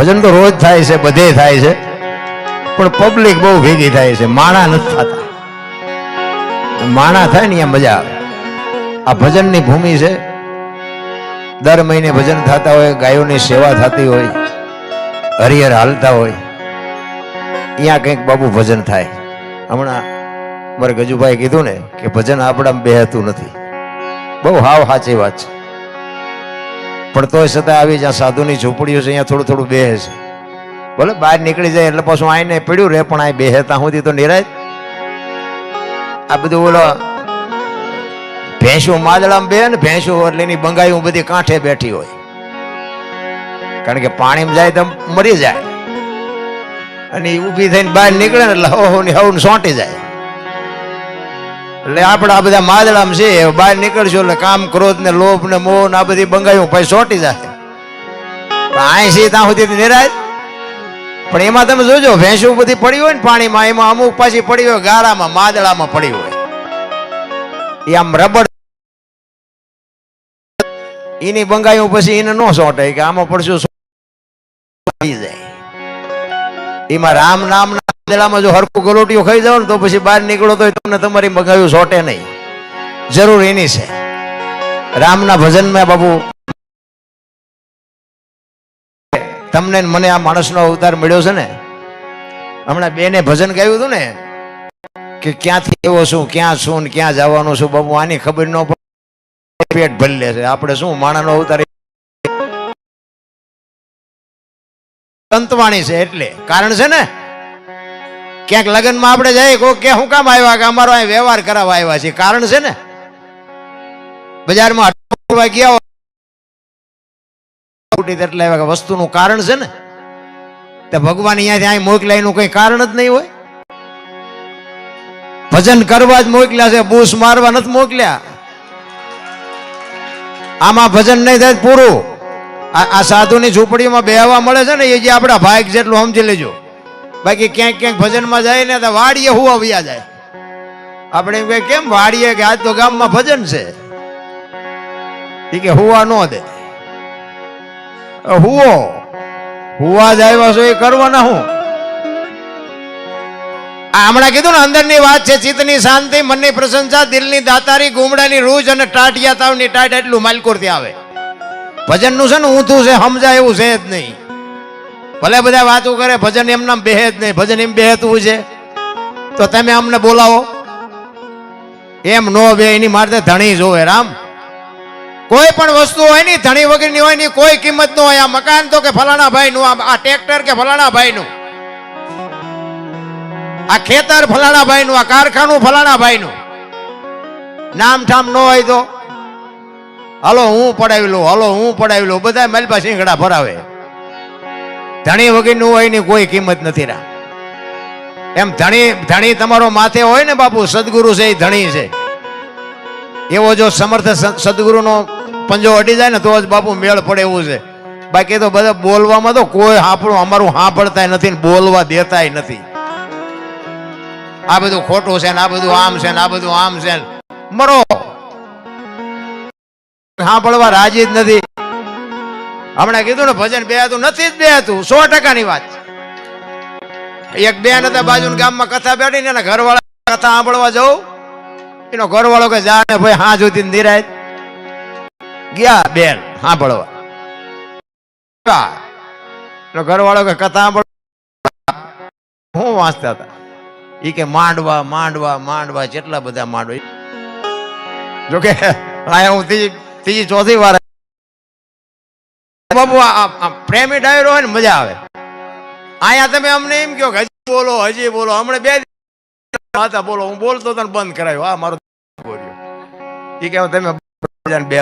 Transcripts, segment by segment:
ભજન તો રોજ થાય છે, બધે થાય છે, પણ પબ્લિક બહુ ભેગી થાય છે, માણા નથી થતા. માણા થાય ને અહીંયા મજા આવે. આ ભજનની ભૂમિ છે. દર મહિને ભજન થતા હોય, ગાયોની સેવા થતી હોય, હરિહર હાલતા હોય, અહીંયા કંઈક બાબુ ભજન થાય. હમણાં મારે ગજુભાઈ કીધું ને કે ભજન આપણા બેહતું નથી. બહુ હાવ સાચી વાત છે. પણ તોય છતાં આવી જ્યાં સાધુની ઝૂંપડીઓ છે અહીંયા થોડું થોડું બેહે છે. બોલે બહાર નીકળી જાય એટલે પાછું આઈને પડ્યું રે, પણ આ બેહેતા સુધી તો નિરાય. આ બધું બોલો ભેંસું માદળામાં બે ને ભેંસું એટલે એની બંગાયું બધી કાંઠે બેઠી હોય, કારણ કે પાણીમાં જાય તો મરી જાય, અને એ ઊભી થઈને બહાર નીકળે ને એટલે હવ સોંટી જાય. એટલે આપણે આ બધા માદળામાં છે, બહાર નીકળશું એટલે કામ, ક્રોધ ને લોભ ને મોહ ને આ બધી બંગાયું પછી સોંટી જાય. અહીં છે ત્યાં સુધી નિરાય. પણ એમાં તમે જોજો ભેંસું બધી પડી હોય ને પાણીમાં, એમાં અમુક પાછી પડી હોય ગારામાં, માદળામાં પડી હોય, એ આમ રબડ એની બંગાયું પછી એને ન સોંટે કે આમાં પડશું જાય. એમાં રામ નામ ના જો હરકું ગલોટીઓ ખાઈ જાવ ને તો પછી બહાર નીકળો તો તમને તમારી બંગાયું સોટે નહીં. જરૂર એની છે. રામના ભજનમાં બાબુ તમને મને આ માણસનો અવતાર મળ્યો છે ને. હમણાં બેને ભજન ગાયું હતું ને કે ક્યાંથી એવો છું, ક્યાં છું ને ક્યાં જવાનું છું. બાબુ આની ખબર ન પડે, પેટ ભરી લે છે. આપણે શું માણાનો અવતાર સંતવાણી છે એટલે કારણ છે ને. ક્યાંક લગ્નમાં આપણે જઈએ કોઈ કે શું કામ આવ્યા, કે અમારો અહીં વ્યવહાર કરાવવા આવ્યા છે, કારણ છે ને. બજારમાં ગયા એટલે વસ્તુનું કારણ છે ને. તો ભગવાન અહીંયાથી અહીં મોકલ્યા એનું કઈ કારણ જ નહીં હોય. ભજન કરવા જ મોકલ્યા છે, બૂસ મારવા નથી મોકલ્યા. આમાં ભજન નહીં થાય પૂરું. આ સાધુની ઝૂંપડીમાં બેહવા મળે છે ને, એ જે આપણા ભાગ જેટલું સમજી લેજો. બાકી ક્યાંક ક્યાંક ભજનમાં જાય ને તો વાડીએ હુવા વ્યા જાય. આપણે એમ કહીએ કેમ વાડીએ, કે આજ તો ગામમાં ભજન છે, એ કે હુવા ન દે. હુવા જ આવ્યા છો એ કરવાના હું. હમણાં કીધું ને અંદરની વાત છે, ચિત્તની શાંતિ, મનની પ્રશંસા, દિલની દાતારી, ગુમડાની રૂજ અને ટાટિયા તાવની ટાટ, એટલું માલકોરથી આવે. ભજનનું છે ને ઊંધું છે, સમજાય એવું છે જ નહીં. ભલે બધા વાતો કરે, ભજન એમના બેહે જ નહીં. ભજન એમ બેહતું છે તો તમે અમને બોલાવો, એમ નો બે. એની મારતે ધણી જોવે. રામ કોઈ પણ વસ્તુ હોય ને ધણી વગરની હોય ને કોઈ કિંમત ન હોય. આ મકાન તો કે ફલાણા ભાઈ નું, આ ટ્રેક્ટર કે ફલાણા ભાઈ નું, આ ખેતર ફલાણા ભાઈ નું, આ કારખાનું ફલાણા ભાઈ નું. નામ ઠામ ન હોય તો હલો હું પડાવી લઉં, હલો હું પડાવી લઉં. બધા માલપા શીંગડા ભરાવે. ધણી વગરનું હોય ને કોઈ કિંમત નથી. રા એમ ધણી તમારો માથે હોય ને બાપુ, સદગુરુ છે એ ધણી છે. એવો જો સમર્થ સદગુરુનો પંજો અડી જાય ને તો જ બાપુ મેળ પડે એવું છે. બાકી તો બધા બોલવામાં તો કોઈ અમારું સાંભળતા નથી, બોલવા દેતા નથી. આ બધું ખોટું છે ને, આ બધું આમ છે ને, આ બધું આમ છે ને, મરો. સાંભળવા રાજી જ નથી. હમણાં કીધું ને ભજન બેહતું નથી જ બેહતું. 100%ની વાત. એક બેન હતા બાજુ ગામમાં કથા બેઠી ને, એના ઘરવાળા કથા સાંભળવા જવું, એનો ઘરવાળો કે જાણે ભાઈ હા જોતી નિરાય ગયા બેન સાંભળવા. ઘરવાળો કે કથા સાંભળવા હું વાંચતા હતા. એ કે માંડવા માંડવા માંડવા, કેટલા બધા માંડવા. જોકે અહીંયા હું ત્રીજી ચોથી વાર બાબુ પ્રેમી ડાયરો હોય ને મજા આવે. અહીંયા તમે અમને એમ કહો હજી બોલો હજી બોલો. હમણાં 2 દિવસ બોલો, હું બોલતો તને બંધ કરાયો. હા મારો બોલ્યો એ કે તમે બે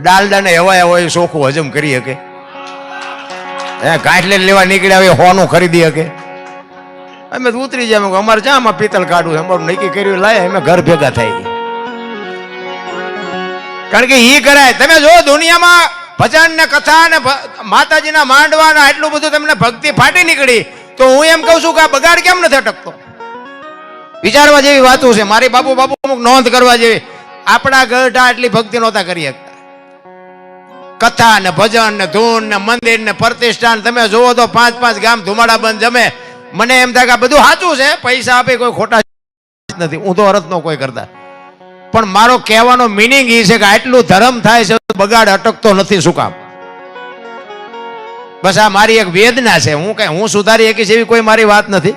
ડાલડા ને હવાયા હોય ચોખ્ખું હજમ કરી શકે. ગાંઠલે લેવા નીકળ્યા હોય હોનું ખરીદી શકે. અમે તો ઉતરી જાય અમારે જ્યાં પિત્તળ કાઢવું છે, અમારું નક્કી કર્યું લાય, અમે ઘર ભેગા થાય. કારણ કે ઈ કરાય. તમે જો દુનિયામાં ભજન ને કથા ને માતાજીના માંડવાના એટલું બધું તમને ભક્તિ ફાટી નીકળી, તો હું એમ કહું છું કે આ બગાડ કેમ નથી અટકતો? વિચારવા જેવી વાતો છે. મારી બાપુ અમુક નોંધ કરવા જેવી. આપણા ગઢા એટલી ભક્તિ નહોતા કરી શકતા. કથા ને ભજન ને ધૂન ને મંદિર ને પ્રતિષ્ઠાન તમે જોવો તો 5-5 ગામ ધુમાડા બંધ જમે. મને એમ થાય કે આ બધું સાચું છે, પૈસા આપે કોઈ ખોટા નથી, હું તો અરજ નો કોઈ કરતા. પણ મારો કહેવાનો મિનિંગ એ છે કે આટલું ધર્મ થાય છે, બગાડ અટકતો નથી. શું કામ? બસ આ મારી એક વેદના છે. હું સુધારી શકીશ એવી કોઈ મારી વાત નથી,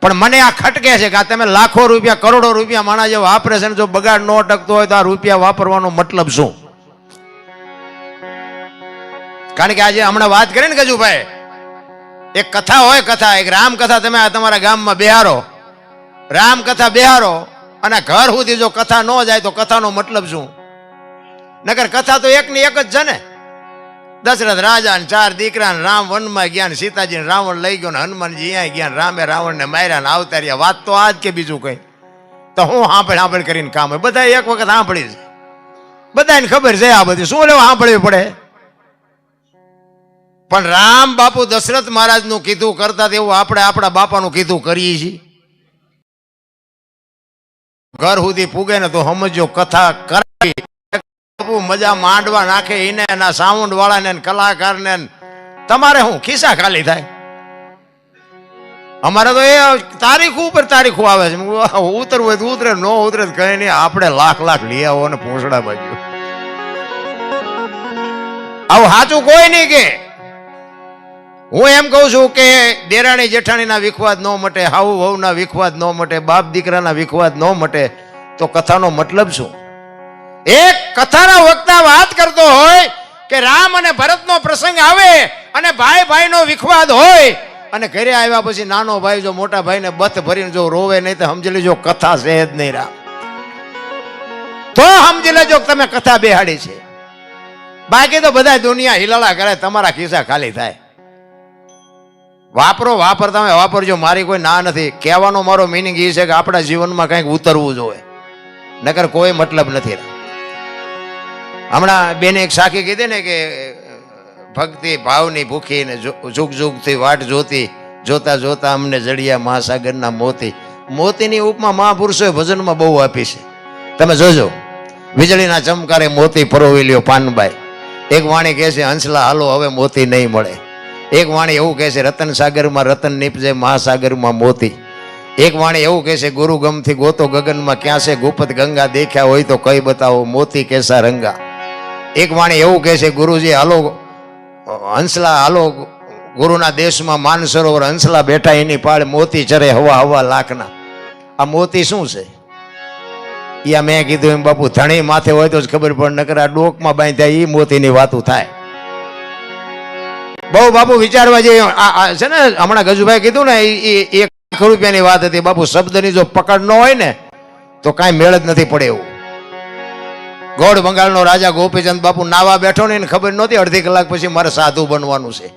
પણ મને આ ખટકે છે કે આ તમે લાખો રૂપિયા કરોડો રૂપિયા માણા જે વાપરે છે, જો બગાડ ન અટકતો હોય તો આ રૂપિયા વાપરવાનો મતલબ શું? કારણ કે આજે હમણાં વાત કરી ને ગજુભાઈ, એક કથા હોય, કથા એક રામકથા તમે તમારા ગામમાં બેહારો, રામકથા બેહારો અને ઘર સુધી જો કથા ન જાય તો કથાનો મતલબ શું? નકર કથા તો એકની એક જ છે ને. દશરથ રાજા ને 4 દીકરા ને રામ વનમાં ગયા ને સીતાજી રાવણ લઈ ગયો ને હનુમાનજી અહીંયા ગયા, રામે રાવણ ને માર્યા ને આવતા રહ્યા. વાત તો આજ કે બીજું કઈ? તો હું સાંભળ કરીને કામ હોય? બધા એક વખત સાંભળી છે, બધાને ખબર છે આ બધી, શું લેવા સાંભળવી પડે? પણ રામ બાપુ દશરથ મહારાજ નું કીધું કરતા એવું આપણે આપણા બાપાનું કીધું કરીએ છીએ. ઘર સુધી પૂગે ને તો સમજો કથા કરાવી, મજા માંડવા નાખે એને, એના સાઉન્ડ વાળાને કલાકારને. તમારે શું ખિસ્સા ખાલી થાય? અમારે તો એ તારીખો ઉપર તારીખો આવે છે, ઉતરવું હોય તો ઉતરે, ન ઉતરે તો કઈ નહીં. આપણે લાખ લઈ આવો ને ભોસડા બાજુ. આવું સાચું કોઈ નહીં કે. હું એમ કહું છું કે દેરાણી જેઠાણીના વિખવાદ ન મટે, હાઉ વહુના વિખવાદ ન મટે, બાપ દીકરાના વિખવાદ ન મટે તો કથાનો મતલબ શું? એક કથાના વક્તા વાત કરતો હોય કે રામ અને ભરતનો પ્રસંગ આવે અને ભાઈ ભાઈનો વિખવાદ હોય અને ઘરે આવ્યા પછી નાનો ભાઈ જો મોટા ભાઈને બથ ભરીને જો રોવે નહીં તો સમજી લેજો કથા છે જ નહીં. રામ તો સમજી લેજો તમે કથા બેહાડી છે. બાકી તો બધા દુનિયા હિલાળા કરે, તમારા ખિસ્સા ખાલી થાય. વાપરતા વાપરજો, મારી કોઈ ના નથી. કહેવાનો મારો મિનિંગ એ છે કે આપણા જીવનમાં કંઈક ઉતરવું જોઈએ, નકર કોઈ મતલબ નથી. હમણાં બેને એક સાખી કીધી ને કે ભક્તિ ભાવની ભૂખી ને જુગ જુગથી વાટ જોતી, જોતા જોતા અમને જડિયા મહાસાગરના મોતી. મોતીની ઉપમા મહાપુરુષોએ ભજનમાં બહુ આપી છે. તમે જોજો, વીજળીના ચમકારે મોતી પરોવી લ્યો પાનબાઈ. એક વાણી કહે છે હંસલા હાલો હવે મોતી નહીં મળે. એક વાણી એવું કહે છે રતન સાગરમાં રતન નીપજે મહાસાગરમાં મોતી. એક વાણી એવું કહે છે ગુરુ ગમથી ગોતો ગગનમાં ક્યાં છે ગુપત ગંગા, દેખ્યા હોય તો કઈ બતાવો મોતી કેસા રંગા. એક વાણી એવું કહે છે ગુરુજી હાલો હંસલા હાલો ગુરુના દેશમાં માન સરોવર, હંસલા બેઠા એની પાળ, મોતી ચરે હવા હવા લાખના. આ મોતી શું છે? યા મેં કીધું એમ બાપુ ધણી માથે હોય તો જ ખબર પડે, નકર આ ડોકમાં બાંધ્યા એ મોતીની વાતું થાય. બહુ બાપુ વિચારવા જેવી છે ને. હમણાં ગજુભાઈ કીધું ને એ 1 રૂપિયાની વાત હતી. બાપુ શબ્દની જો પકડ ન હોય ને તો કાંઈ મેળ જ નથી પડે એવું. ગોળ બંગાળનો રાજા ગોપીચંદ બાપુ નાવા બેઠો ને ખબર નહોતી અડધી કલાક પછી મારે સાધુ બનવાનું છે.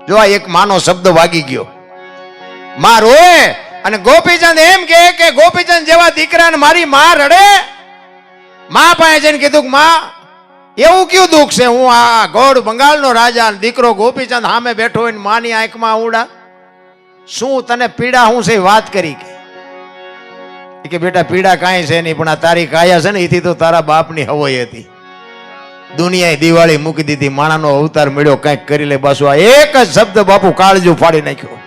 જો આ એક માનો શબ્દ વાગી ગયો. માં રોએ અને ગોપીચંદ એમ કે ગોપીચંદ જેવા દીકરાને મારી માં રડે. માં પાસે જઈને કીધું કે માં એવું કયું દુઃખ છે? હું આ ગોળ બંગાળનો રાજા દીકરો ગોપીચંદ સામે બેઠો હોય માની આંખમાં ઉડા, શું તને પીડા શું છે? વાત કરી કે બેટા પીડા કાંઈ છે નહીં, પણ આ તારી કાયા છે ને એથી તો તારા બાપની હવઈ હતી. દુનિયાએ દિવાળી મૂકી દીધી, માણાનો અવતાર મળ્યો, કંઈક કરી લે. બસ આ એક જ શબ્દ બાપુ કાળજું ફાડી નાખ્યો.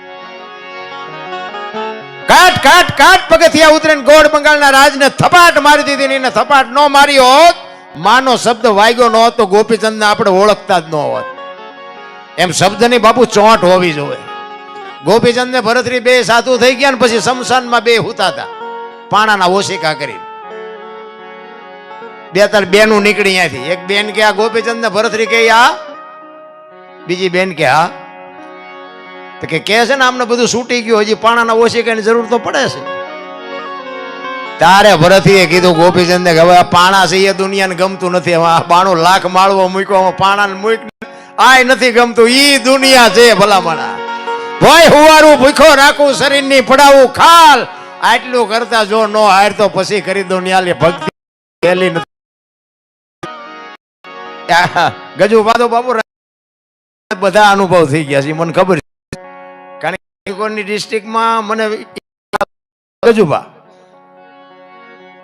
કાટ કાટ કાટ પગથિયા ઉતરે ગોળ બંગાળના રાજને થપાટ મારી દીધી ને એને થપાટ ન મારી હોત, માનો શબ્દ વાગ્યો ન હોત તો ગોપીચંદને આપણે ઓળખતા જ ન હોત. એમ શબ્દની બાપુ ચોંટ હોવી જોઈએ. ગોપીચંદ ને ભરતરી બે સાધુ થઈ ગયા ને પછી શમશાનમાં બે હુતા હતા પાણાના ઓશિકા કરી. 2-3 બેનું નીકળી ત્યાંથી. એક બેન કે આ ગોપીચંદ ને ભરતરી કે આ, બીજી બેન કે હા. તો કે છે ને આમને બધું છૂટી ગયું, હજી પાણાના ઓશિકાની જરૂર તો પડે છે. તારે ભરતીએ કીધું ગોપીચંદ ને કે હવે આ પાણા છે એ દુનિયાને ગમતું નથી, હવે આ બાણું લાખ માળવો મૂક્યો, પાણાને મૂક આય નથી ગમતું, ઈ દુનિયા છે ભલામણા. ભય હુવારું ભૂખો રાખું, શરીરની પડાવું ખાલ, આટલું કરતા જો નો હાર તો પછી કરી દો ન્યાલી ભક્તિ પેલી નથી. ગજુ બાદો બાબુ બધા અનુભવ થઈ ગયા છે, મને ખબર છે. કારણ કે કોની ડિસ્ટ્રિક્ટમાં મને ગજુબા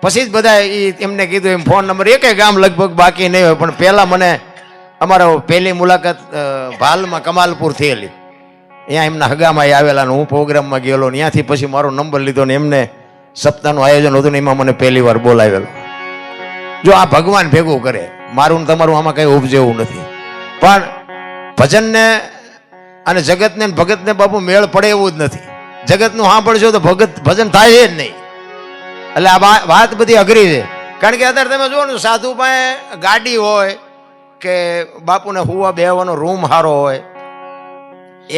પછી જ બધા એમને કીધું એમ ફોન નંબર, એક ગામ લગભગ બાકી નહીં હોય, પણ પહેલા મને અમારા પહેલી મુલાકાત ભાલમાં કમાલપુર થયેલી. અહીંયા એમના હગામાં આવેલા ને હું પ્રોગ્રામમાં ગયેલો. ત્યાંથી પછી મારો નંબર લીધો ને એમને સપ્તાહનું આયોજન હતું ને એમાં મને પહેલી વાર બોલાવેલો. જો આ ભગવાન ભેગું કરે, મારું ને તમારું આમાં કઈ ઉપજેવું નથી. પણ ભજનને અને જગતને ભગતને બાપુ મેળ પડે એવું જ નથી. જગતનું સાંભળજો તો ભજન થાય જ નહીં. એટલે આ વાત બધી અઘરી છે. કારણ કે અત્યારે તમે જુઓ ને, સાધુ પાસે ગાડી હોય કે બાપુને હુવા બેહવાનો રૂમ સારો હોય,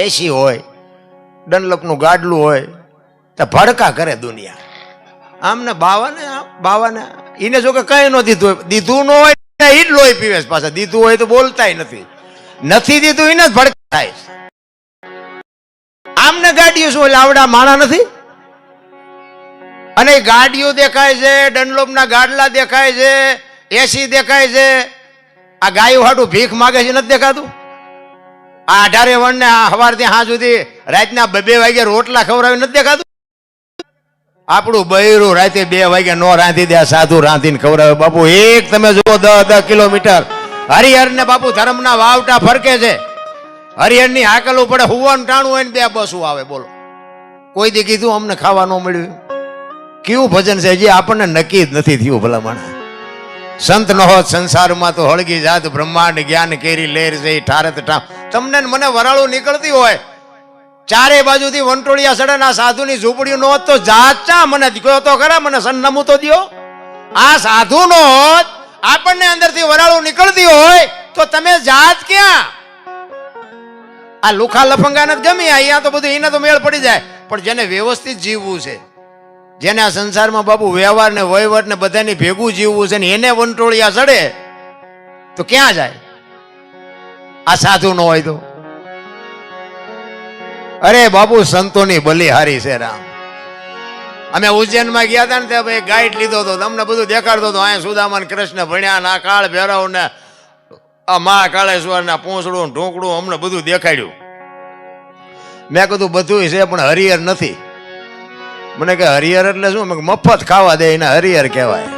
એસી હોય, ડનલપનું ગાડલું હોય, તો ભડકા કરે દુનિયા. આમને બાવાને એને જો કે કઈ ન દીધું ન હોય એ જ લોહી પીવે પાછા. દીધું હોય તો બોલતાય નથી દીધું એને જ ભડકા થાય. આમને ગાડીઓ શું એટલે આવડા માણા નથી. અને ગાડીઓ દેખાય છે, ડનલોપના ગાડલા દેખાય છે, એસી દેખાય છે. આ ગાયો હાટું ભીખ માગે છે નથી દેખાતું? આ 18 વણને સવારથી હા સુધી રાતના 2 વાગે રોટલા ખવડાવી નથી દેખાતું? આપણું બૈરું રાતે 2 વાગે નો રાંધી દે, સાધુ રાંધીને ખવડાવે. બાપુ એક તમે જુઓ 10 કિલોમીટર હરિહર ને બાપુ ધર્મના વાવટા ફરકે છે. હરિહર ની હાકલું પડે, હુવાનું ટાણું હોય ને 2 બસું આવે. બોલો, કોઈ દી કીધું અમને ખાવા ન મળ્યું? કેવું ભજન છે જે આપણને નક્કી જ નથી થયું. ભલા માણસ સંત ન હોત સંસારમાં તો હળગી જાત બ્રહ્માંડ જ્ઞાન કેરી લેર છે ઠારત ઠામ. તમને મને વરાળું નીકળતી હોય, ચારે બાજુથી વંટોળિયા સડે, આ સાધુની ઝૂંપડીઓ નો હોત તો જાત ચા મને કહો તો ખરા, મને સન્નામું તો દ્યો. આ સાધુ નો હોત, આપણને અંદરથી વરાળું નીકળતી હોય તો તમે જાત ક્યાં? આ લુખા લફંગાને ગમી અહીંયા તો બધું એને તો મેળ પડી જાય. પણ જેને વ્યવસ્થિત જીવવું છે, જેને આ સંસારમાં બાપુ વ્યવહાર ને વહીવટ ને બધાની ભેગું જીવવું છે ને એને વંટોળિયા ચડે તો ક્યાં જાય? આ સાધુ ન હોય તો. અરે બાપુ સંતોની બલિહારી છે રામ. અમે ઉજ્જૈનમાં ગયા હતા ને ત્યાં ગાઈડ લીધો હતો, તમને બધું દેખાડતો હતો. અહીંયા સુદામા કૃષ્ણ ભણ્યા ના કાળ ભૈરવ ને આ મહાકાળેશ્વર ના પૂંછડું ઢોકડું અમને બધું દેખાડ્યું. મેં કીધું બધું છે પણ હરિહર નથી. મને કે હરિહર એટલે શું? મેં મફત ખાવા દે એને હરિહર કહેવાય.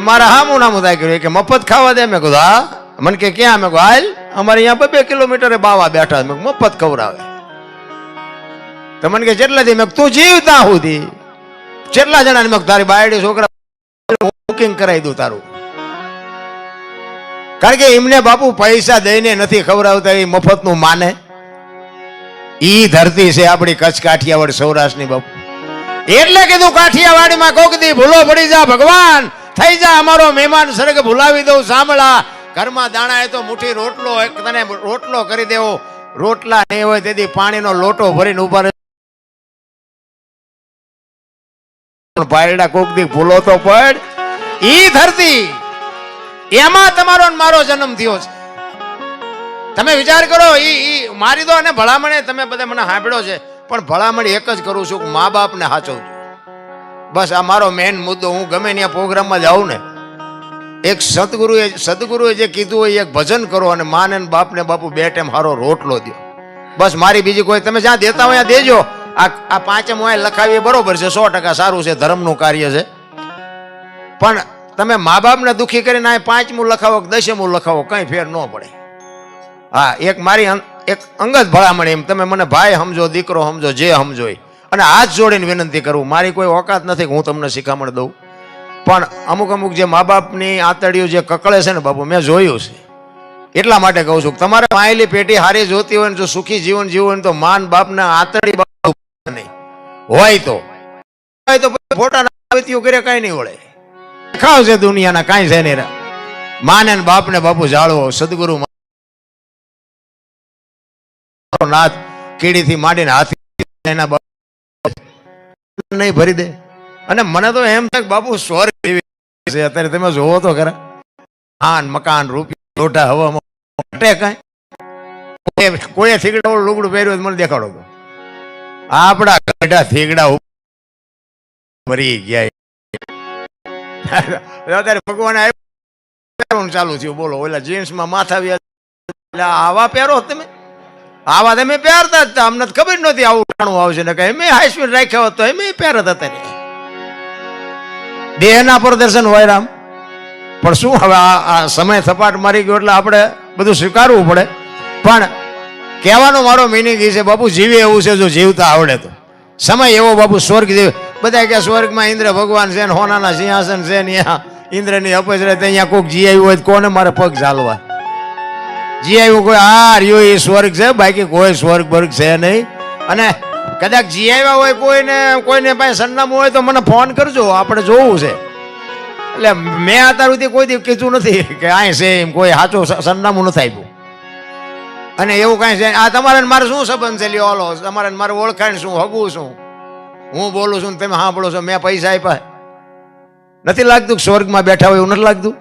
મારા હામું નામું થાય કર્યું કે મફત ખાવા દે. મેં કીધું હા. મને કે ક્યાં? મેં કહું હાલ અમારે અહીંયા 2 કિલોમીટરે બાવા બેઠા. મેં મફત ખવડાવે. તો મને કે જેટલાથી? મેં તું જીવતા સુધી જેટલા જણા મેં તારી બાયડી છોકરા બુકિંગ કરાવી દઉં તારું. કારણ કે એમને બાપુ પૈસા દઈને નથી ખવડાવતા, એ મફતનું માને. ઈ ધરતી છે આપણી કચ્છ કાઠિયાવાડ સૌરાષ્ટ્રની બાપુ. એટલે કીધું કાઠિયાવાડીમાં કોક દી ભૂલો પડી જા ભગવાન, થઈ જા અમારો મહેમાન સ્વર્ગ ભૂલાવી દઉં સાંભળા. ઘરમાં દાણા એ તો મુઠ્ઠી રોટલો તને રોટલો કરી દેવો. રોટલા નહીં હોય તેથી પાણીનો લોટો ભરીને ઉભા રહે. પાયડા કોક દી ભૂલો તો પડ. ઈ ધરતી એમાં તમારો મારો જન્મ થયો છે. તમે વિચાર કરો. ઈ મારી દો અને ભલામણે તમે બધા મને સાંભળ્યો છે, પણ ભલામણ એક જ કરું છું કે મા બાપને સાચવજો. બસ આ મારો મેઇન મુદ્દો. હું ગમે ત્યાં પ્રોગ્રામમાં જાઉં ને, એક સદગુરુએ જે કીધું હોય એક ભજન કરો અને માને બાપને બાપુ 2 ટાઈમ સારો રોટલો દો. બસ મારી બીજી કોઈ તમે જ્યાં દેતા હોય ત્યાં દેજો. આ 5મ હોય લખાવીએ બરોબર છે, 100% સારું છે, ધર્મનું કાર્ય છે. પણ તમે મા બાપને દુઃખી કરીને આ 5મું લખાવો કે 10મું લખાવો કઈ ફેર ન પડે. હા, એક મારી એક અંગત ભલામણ એમ તમે મને ભાઈ સમજો, દીકરો સમજો, જે સમજો. અને હાથ જોડીને વિનંતી કરું, મારી કોઈ ઓકાત નથી કે હું તમને શિખામણ દઉં. પણ અમુક જે મા બાપની આંતડીઓ જે કકળે છે ને બાપુ, મેં જોયું છે. એટલા માટે કહું છું તમારે માયેલી પેટી હારી જોતી હોય ને જો સુખી જીવન જીવવું હોય તો માન બાપને આંતડી નહીં હોય તો ફોટા કરે કઈ નહીં વળે. ખાવ છે દુનિયાના કાંઈ છે નહીં. માને બાપને બાપુ જાળવો. સદગુરુ નાથ કીડીથી માંડીને હાથી એના બાપ નહીં ભરી દે. અને મને તો એમ થાય બાપુ સ્વર્ગ છે અત્યારે. તમે જોવો તો ખરા, આન મકાન રૂપિયા લોટા હવામાં કઈ કોઈ થીગડા લુગડું પહેર્યું મને દેખાડો તો આપડા ગઢા થીગડા મરી ગયા. અત્યારે ભગવાન આવ્યું ચાલુ થયું. બોલો, ઓલા જીન્સમાં માથા વ્યા આવા પહેરો તમે? આવા તમે પહેરતા જ હતા. અમને ખબર નહોતી આવું ટાણું આવશે ને કઈ. મેં હાઈસ્પીડ રાખ્યો હતો એમ પહેરત હતા. દેહના પ્રદર્શન હોય રામ. પણ શું હવે આ સમય સપાટ મારી ગયો એટલે આપણે બધું સ્વીકારવું પડે. પણ કહેવાનો મારો મિનિંગ એ છે બાપુ, જીવે એવું છે જો જીવતા આવડે તો. સમય એવો બાપુ, સ્વર્ગ જેવો. બધા કે સ્વર્ગમાં ઇન્દ્ર ભગવાન છે ને હોનાના સિંહાસન છે ને ત્યાં ઇન્દ્રની અપજ રહે, અહીંયા કોઈક જી આવ્યું હોય કોને મારે પગ ચાલવા? જી આવ્યું કોઈ આ રહ્યો એ સ્વર્ગ છે, બાકી કોઈ સ્વર્ગ વર્ગ છે નહીં. અને કદાચ જી આવ્યા હોય કોઈને પાસે સરનામું હોય તો મને ફોન કરજો, આપણે જોવું છે. એટલે મેં અત્યાર સુધી કોઈ દી કીધું નથી કે આ છે એમ, કોઈ સાચું સરનામું નથી આપ્યું. અને એવું કાંઈ છે આ તમારે મારે શું સંબંધ છે? લ્યો હાલો, તમારે મારે ઓળખાણ શું, હગું શું? હું બોલું છું ને તમે સાંભળો છો, મેં પૈસા આપ્યા? નથી લાગતું સ્વર્ગમાં બેઠા હોય એવું નથી લાગતું?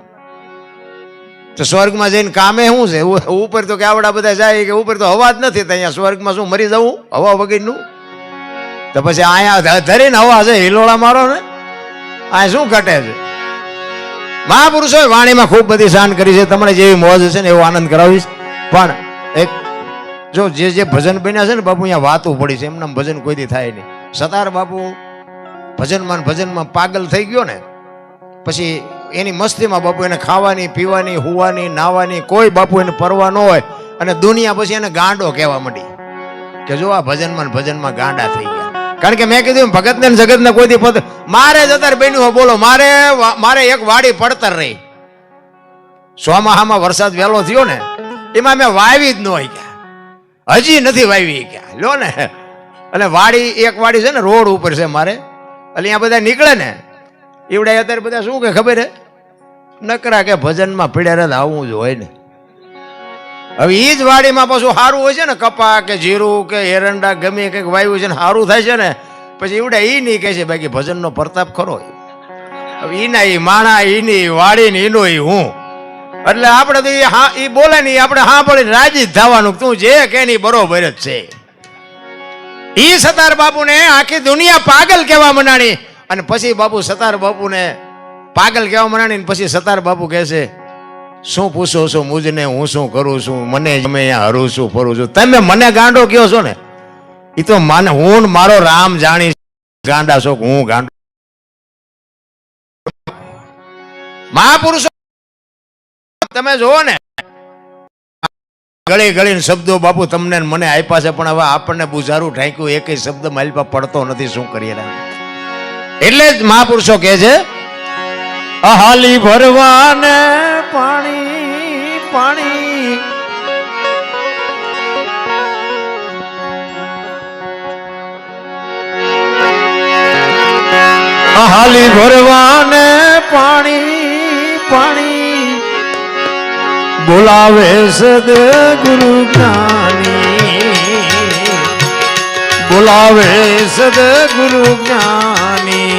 તો સ્વર્ગમાં જઈને કામે શું છે? ઉપર તો કે આવડા બધા જાય કે ઉપર તો હવા જ નથી, અહીંયા સ્વર્ગમાં શું મરી જવું હવા વગરનું? તો પછી અહીંયા ધરીને હવા છે, હિલોળા મારો ને આ શું ઘટે છે? મહાપુરુષોએ વાણીમાં ખૂબ બધી શાન કરી છે. તમારે જેવી મોજ છે ને એવો આનંદ કરાવીશ. પણ એક જો જે ભજન બન્યા છે ને બાપુ, અહીંયા વાતું પડી છે, એમના ભજન કોઈથી થાય નહીં. સતાર બાપુ ભજનમાં પાગલ થઈ ગયો ને પછી એની મસ્તીમાં બાપુ એને ખાવાની પીવાની હુવાની નાવાની કોઈ બાપુ એને પરવા ન હોય. અને દુનિયા પછી એને ગાંડો કહેવા માંડી કે જો આ ભજનમાં ગાંડા થઈ ગયા. કારણ કે મેં કીધું ભગત ને જગત ને કોઈ દી મારે જ અત્યારે બન્યું બોલો, મારે એક વાડી પડતર રહી. ચોમાહામાં વરસાદ વહેલો થયો ને એમાં મેં વાવી જ ન હોય ગયા, હજી નથી વાવી ગયા લો ને. અને એક વાડી છે ને રોડ ઉપર છે મારે, એટલે અહીંયા બધા નીકળે ને એવડે અત્યારે બધા શું કે ખબર હે, નકરા કે ભજનમાં પીડ્યા રહે આવું જ હોય ને. હવે એ જ વાડીમાં પાછું સારું હોય છે ને, કપા કે જીરું કે એરંડા ગમે કંઈક વાવ્યું છે ને સારું થાય છે ને, પછી એવડે એ નહીં કહે છે બાકી ભજનનો પ્રતાપ ખરો. હવે ઈના એ માણા ઈની વાડી ને ઈનો એ હું, એટલે આપણે તો એ બોલે નહીં, આપણે હા પડી રાજી જ થવાનું, તું જે કે નહીં બરોબર જ છે. ઈ સતાર બાપુને આખી દુનિયા પાગલ કહેવા મંડાણી. અને પછી બાપુ સતાર બાપુને પાગલ કહેવા મંડાણી. પછી સતાર બાપુ કહે છે, શું પૂછો છો મુજને, હું શું કરું છું, મને તમે અહીંયા હરું છું ફરું છું, તમે મને ગાંડો કહો છો ને? એ તો મને હું મારો રામ જાણી ગાંડા છો, હું ગાંડો. મહાપુરુષો તમે જોવો ને ગળી શબ્દો બાપુ તમને મને આપ્યા છે, પણ હવે આપણને બુઝારું ઢાંક્યું, એક શબ્દ માલપા પડતો નથી, શું કરીએ? એટલે જ મહાપુરુષો કહે છે, હાલી ભરવાને પાણી પાણી, હાલી ભરવાને પાણી પાણી, બોલાવે સદગુરુ જ્ઞાની, બોલાવે સદગુરુ જ્ઞાની.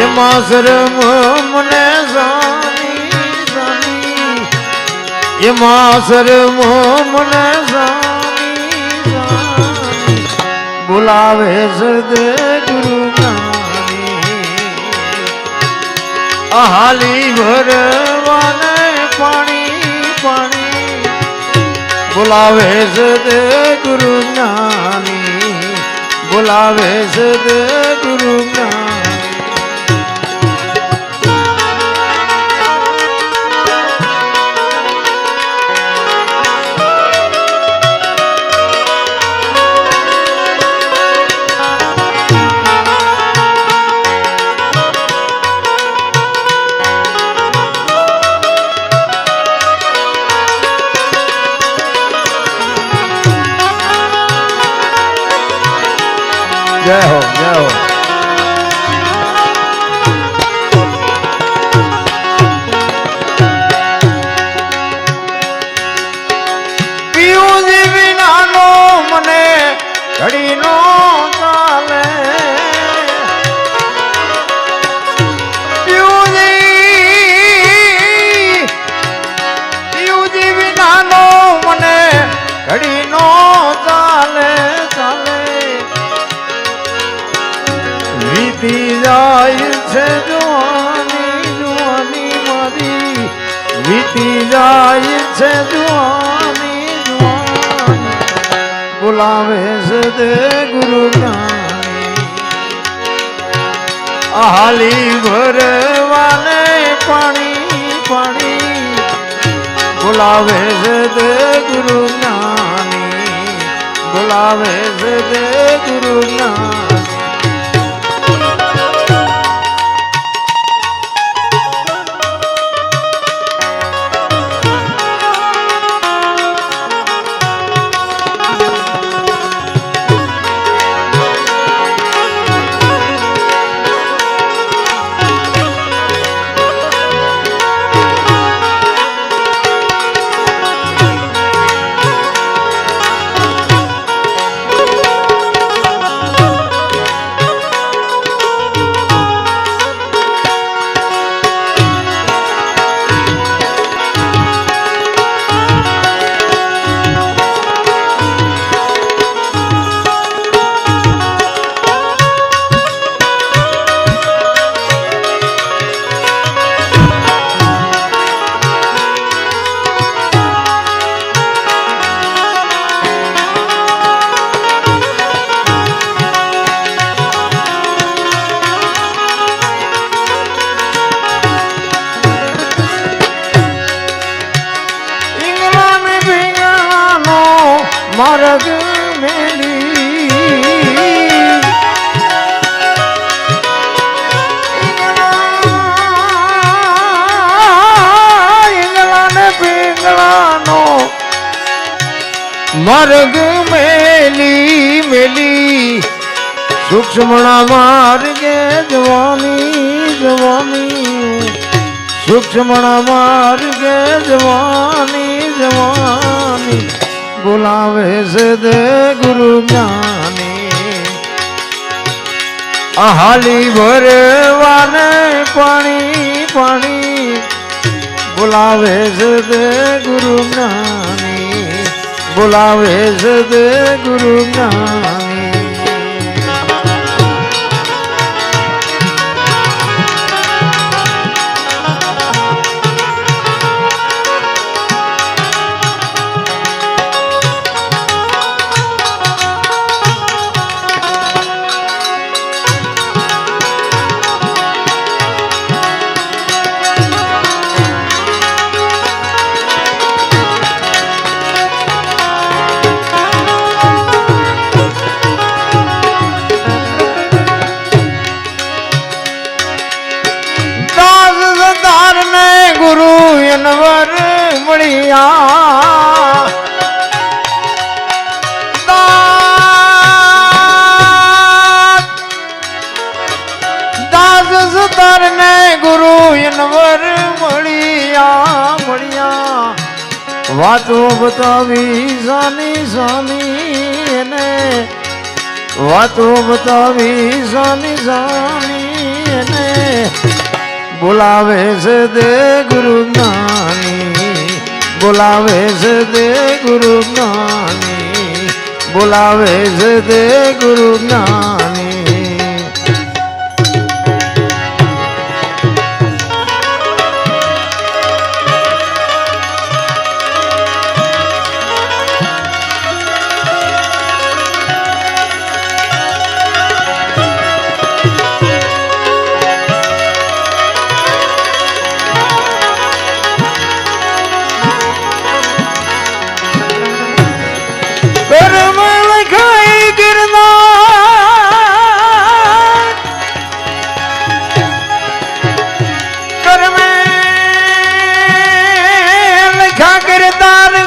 એમાં શરમ મને જાની જાની, એમાં શરમ મને જાની જાની, બોલાવે સદગુરુ જ્ઞાની, હાલી ભરવાને પાણી પાણી, બોલાવે સદગુરુ જ્ઞાની, બોલાવે સદગુરુ જ્ઞાની. જય હો જય હો પિયુજી વિનાનો મને ઘડી નો ચાલે પિયુજી વિનાનો મને ઘડી નો ચાલે ચાલે વીતી જાય છે જુવાની જુવાની મારી વીતી જાય છે જુવાની જુવાની બોલાવે છે તે ગુરુ જ્ઞાની હાલી ભરવાને પાણી પાણી બોલાવે છે તે ગુરુ જ્ઞાની બોલાવે છે તે ગુરુ જ્ઞાની માર્ગ મેલી ઈંગલાને પિંગલાનો માર્ગ મેલી મેલી સૂક્ષ્મણા માર્ગે જવાની જવાની સૂક્ષ્મણા માર્ગે જવાની જવાની બોલાવે છે દે ગુરુ જ્ઞાની હાલી ભરવાને પાણી પાણી બોલાવે છે દે ગુરુ જ્ઞાની બોલાવે છે દે ગુરુ જ્ઞાની ગુરુ અનવર મળ્યા દાસ સુતાર ને ગુરુ અનવર મળ્યા મળ્યા વાતો બતાવી સાની સાની એને વાતો બતાવી સાની સાની એને બોલાવે છે દે ગુરુ જ્ઞાની બોલાવે છે દે ગુરુ જ્ઞાની બોલાવે છે દે ગુરુ જ્ઞાની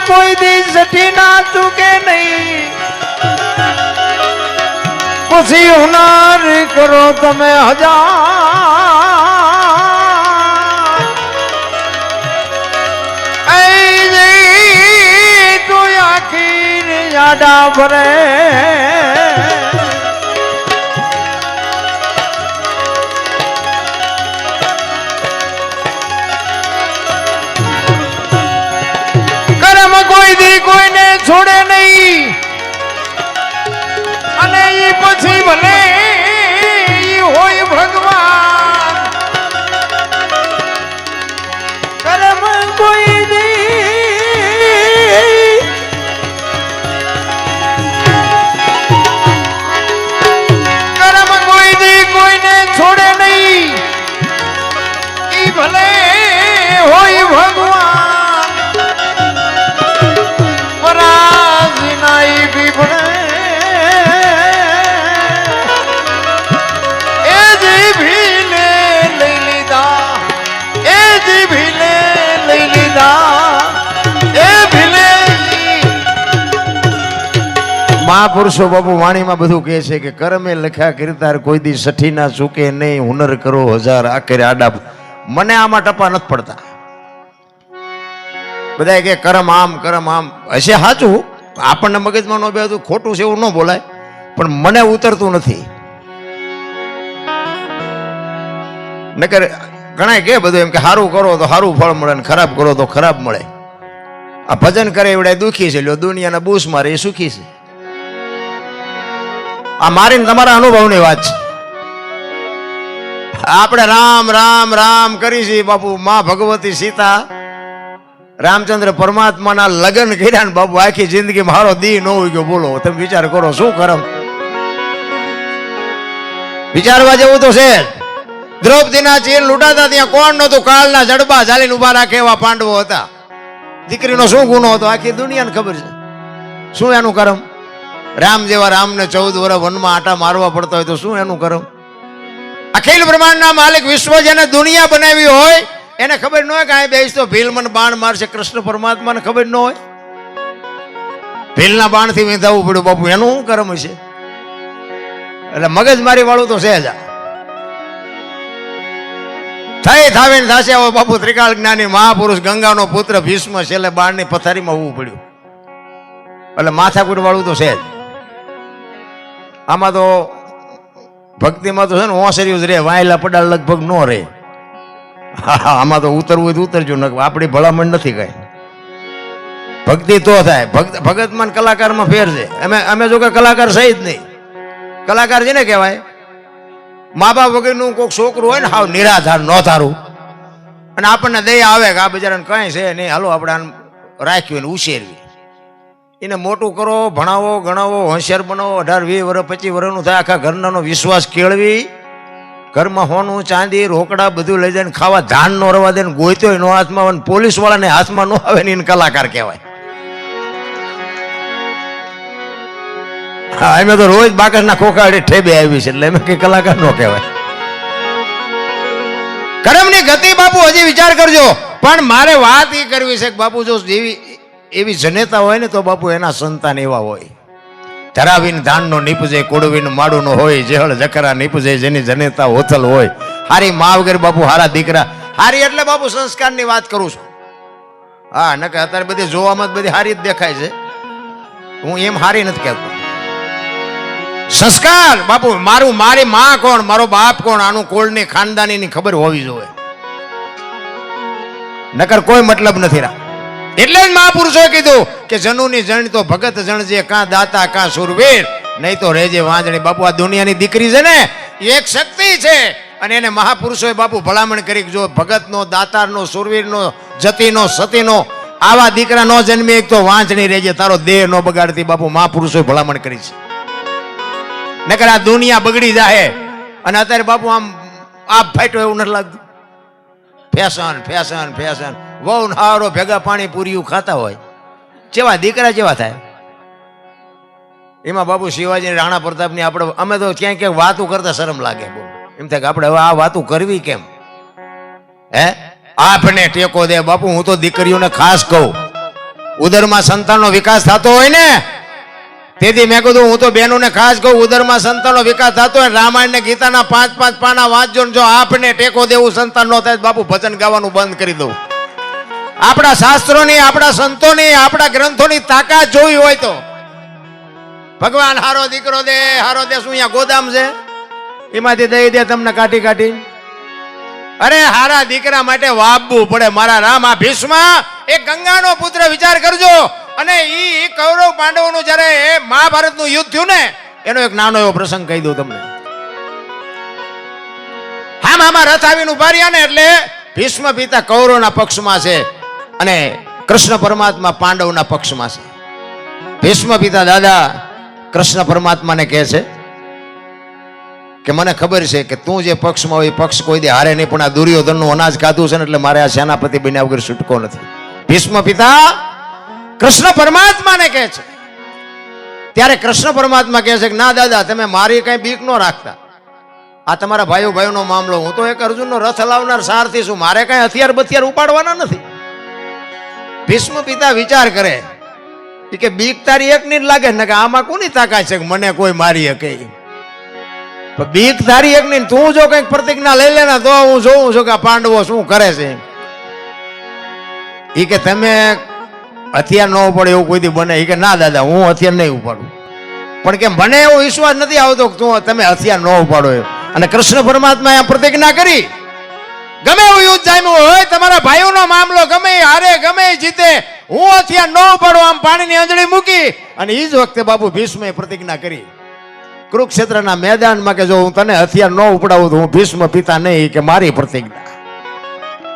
કોઈ દી સઠી ના ચૂકે નહીં પછી હુનાર કરો તમે હજાર તું આખી જાડા ભરે કરમ કોઈ દી કોઈને છોડે નહીં અને ઈ પછી ભલે ઈ હોય ભગવાન કરમ કોઈ દી કરમ કોઈ દી કોઈને છોડે નહીં ઈ ભલે હોય ભગવાન પરાજના ઈ બીભણે મહાપુરુષો બાપુ વાણીમાં બધું કહે છે કે કરમે લખ્યા કીર્તાર કોઈ દી સઠી ના ચૂકે નહીં હુનર કરો હજાર આખરે આડા મને આમાં ટપા નથી પડતા બધા કે કરમ આમ હશે સાચું આપણને મગજમાં ન બેસતું ખોટું છે એવું ન બોલાય પણ મને ઉતરતું નથી નકર ઘણા કે બધું એમ કે સારું કરો તો સારું ફળ મળે ને ખરાબ કરો તો ખરાબ મળે આ ભજન કરે એવડે દુઃખી છે લ્યો દુનિયાના બૂસ મારે એ સુખી છે આ મારી તમારા અનુભવની વાત છે આપણે રામ રામ રામ કરી છે બાપુ માં ભગવતી સીતા રામચંદ્ર પરમાત્માના લગ્ન કર્યા ને બાપુ આખી જિંદગી મારો દી ન હોય ગયો બોલો તમે વિચાર કરો શું કરમ વિચારવા જેવું તો છે દ્રૌપદીના ચીર લૂંટાતા ત્યાં કોણ નહોતું કાળના જડબા ઝાલીને ઉભા રાખે એવા પાંડવો હતા દીકરીનો શું ગુનો હતો આખી દુનિયાને ખબર છે શું એનું કરમ રામ જેવા રામને 14 વર્ષ વનમાં આટા મારવા પડતા હોય તો શું એનું કરમ અખિલ બ્રહ્માંડના માલિક વિશ્વ જેને દુનિયા બનાવી હોય એને ખબર ન હોય કે આ બેસ તો ભીલમન બાણ મારશે કૃષ્ણ પરમાત્માને ખબર ન હોય ભીલના બાણથી વિંધાવવું પડ્યું બાપુ એનું શું કરમ હશે એટલે મગજમારી વાળું તો છે જ થઈ થાવીને થશે હવે બાપુ ત્રિકાળ જ્ઞાની મહાપુરુષ ગંગાનો પુત્ર ભીષ્મ છેલ્લે બાણની પથારીમાં હોવું પડ્યું એટલે માથાકૂટ વાળું તો છે જ આમાં તો ભક્તિમાં તો છે ને ઓસર્યું જ રે વાયલા પડાળ લગભગ ન રે આમાં તો ઉતરવું હોય તો ઉતરજો ન આપણી ભલામણ નથી કઈ ભક્તિ તો થાય ભગતમાં કલાકારમાં ફેર છે અમે જો કે કલાકાર સહી જ નહીં કલાકાર છે ને કહેવાય મા બાપ વગરનું કોઈક છોકરું હોય ને હાવ નિરાધાર ન ધારું અને આપણને દયા આવે કે આ બિચારાને કઈ છે નહીં હાલો આપણે આને રાખ્યું ને ઉછેરવી એને મોટું કરો ભણાવો ગણાવો હોશિયાર બનાવો 18 20 વર્ષ 25 વર્ષનું થાય આખા ઘરનાનો વિશ્વાસ કેળવી ઘરમાં હોનું ચાંદી રોકડા બધું લઈ જાય ખાવા ધાન નો રવા દે ને ગોઈતોય નો હાથમાં પોલીસ વાળાને હાથમાં ન આવે ને એને કલાકાર કહેવાય હા અમે તો રોજ બાકસના ખોખાડે ઠેબે આવી છે એટલે અમે કઈ કલાકાર નો કહેવાય કરમની ગતિ બાપુ હજી વિચાર કરજો પણ મારે વાત એ કરવી છે કે બાપુ જો એવી જનેતા હોય ને તો બાપુ એના સંતાન એવા હોય ધરાવીને ધાનનો નીપજે કોડવીને માડુનો હોય જેહળ જકરા નીપજે જેની જનેતા હોથલ હોય હારી મા વગર બાપુ હારા દીકરા હારી એટલે બાપુ સંસ્કારની વાત કરું છું હા નકે અત્યારે બધી જોવામાં બધી હારી જ દેખાય છે હું એમ હારી નથી કહેતો સંસ્કાર બાપુ મારી માં કોણ મારો બાપ કોણ આનું કોળની ખાનદાનીની ખબર હોવી જોઈએ નકર કોઈ મતલબ નથી રા એટલે જ મહાપુરુષોએ કીધું કે જનુની જણ તો ભગત જણજે કાં દાતા કાં સુરવીર નહીં તો રેજે વાંજણી બાપુ આ દુનિયાની દીકરી છે ને એક શક્તિ છે અને એને મહાપુરુષોએ બાપુ ભલામણ કરી જો ભગતનો દાતારનો સુરવીરનો જતીનો સતીનો આવા દીકરા નો જન્મે એક તો વાંચણી રહેજે તારો દેહ નો બગાડતી બાપુ મહાપુરુષોએ ભલામણ કરી છે નકર આ દુનિયા બગડી જાય અને અત્યારે બાપુ આમ આપ ફાટ્યો એવું નથી લાગતું ફેશન ફેશન ફેશન વહુ હારો ભેગા પાણી પૂરીયું ખાતા હોય જેવા દીકરા જેવા થાય એમાં બાપુ શિવાજી રાણા પ્રતાપની આપણે અમે તો ક્યાંક ક્યાંક વાતો કરતા શરમ લાગે બહુ એમ થાય કે આપણે હવે આ વાતો કરવી કેમ હે આપને ટેકો દે બાપુ હું તો દીકરીઓને ખાસ કહું ઉદરમાં સંતાનનો વિકાસ થતો હોય ને તેથી મેં કીધું હું તો બહેનોને ખાસ કહું, ઉદરમાં સંતાનનો વિકાસ થતો હોય, રામાયણ ને ગીતાના 5-5 પાના વાંચજો ને જો આપને ટેકો દેવું સંતાન નો થાય, બાપુ ભજન ગાવાનું બંધ કરી દઉં. આપણા શાસ્ત્રોની, આપણા સંતોની, આપણા ગ્રંથોની તાકાત જોઈ હોય તો ભગવાન હારો દીકરો દે, હારો દે. શું અહીંયા ગોદામ છે એમાંથી દઈ દે તમને કાઢી કાઢી? અરે હારા દીકરા માટે વાપવું પડે મારા રામ. આ ભીષ્મ એ ગંગાનો પુત્ર, વિચાર કરજો. અને ઈ કૌરવ પાંડવોનું જ્યારે મહાભારતનું યુદ્ધ થયું ને, એનો એક નાનો એવો પ્રસંગ કહી દઉં તમને. આમાં રથ આવીને ઉભા રહ્યા ને એટલે ભીષ્મ પિતા કૌરવના પક્ષમાં છે અને કૃષ્ણ પરમાત્મા પાંડવના પક્ષમાં છે. ભીષ્મ પિતા દાદા કૃષ્ણ પરમાત્માને કહે છે કે મને ખબર છે કે તું જે પક્ષમાં હોય પક્ષ કોઈ દે હારે નહીં, પણ આ દુર્યોધનનું અનાજ ખાધું છે ને એટલે મારે આ સેનાપતિ બન્યા વગર છૂટકો નથી. ભીષ્મ પિતા કૃષ્ણ પરમાત્માને કહે છે. ત્યારે કૃષ્ણ પરમાત્મા કહે છે કે ના દાદા, તમે મારી કઈ બીક ન રાખતા. આ તમારા ભાઈઓ ભાઈઓનો મામલો, હું તો એક અર્જુનનો રથ હલાવનાર સારથી છું, મારે કઈ હથિયાર બથિયાર ઉપાડવાના નથી. ભીષ્મ પિતા વિચાર કરે કે બીક તારી એકની જ લાગે ને, કે આમાં કોની તાકાત છે કે મને કોઈ મારી શકે? બીક તારી એકની, તું જો કઈક પ્રતિજ્ઞા લઈ લે ને તો હું જોઉં છું કે આ પાંડવો શું કરે છે. એ કે તમે હથિયાર ન ઉપાડે એવું કોઈ દી બને? એ કે ના દાદા, હું હથિયાર નહીં ઉપાડું. પણ કે મને એવો વિશ્વાસ નથી આવતો કે તમે હથિયાર ન ઉપાડો એમ. અને કૃષ્ણ પરમાત્માએ આ પ્રતિજ્ઞા કરી, ગમે એવું યુદ્ધ જામ્યું હોય, તમારા ભાઈઓનો મામલો ગમે હારે ગમે જીતે, હું હથિયાર ન ઉપાડું. આમ પાણીની અંજળી મૂકી અને એ જ વખતે બાપુ ભીષ્મે પ્રતિજ્ઞા કરી કુરુક્ષેત્રના મેદાનમાં કે જો હું તને હથિયાર ન ઉપડાવું તો હું ભીષ્મ પિતા નહીં, કે મારી પ્રતિજ્ઞા.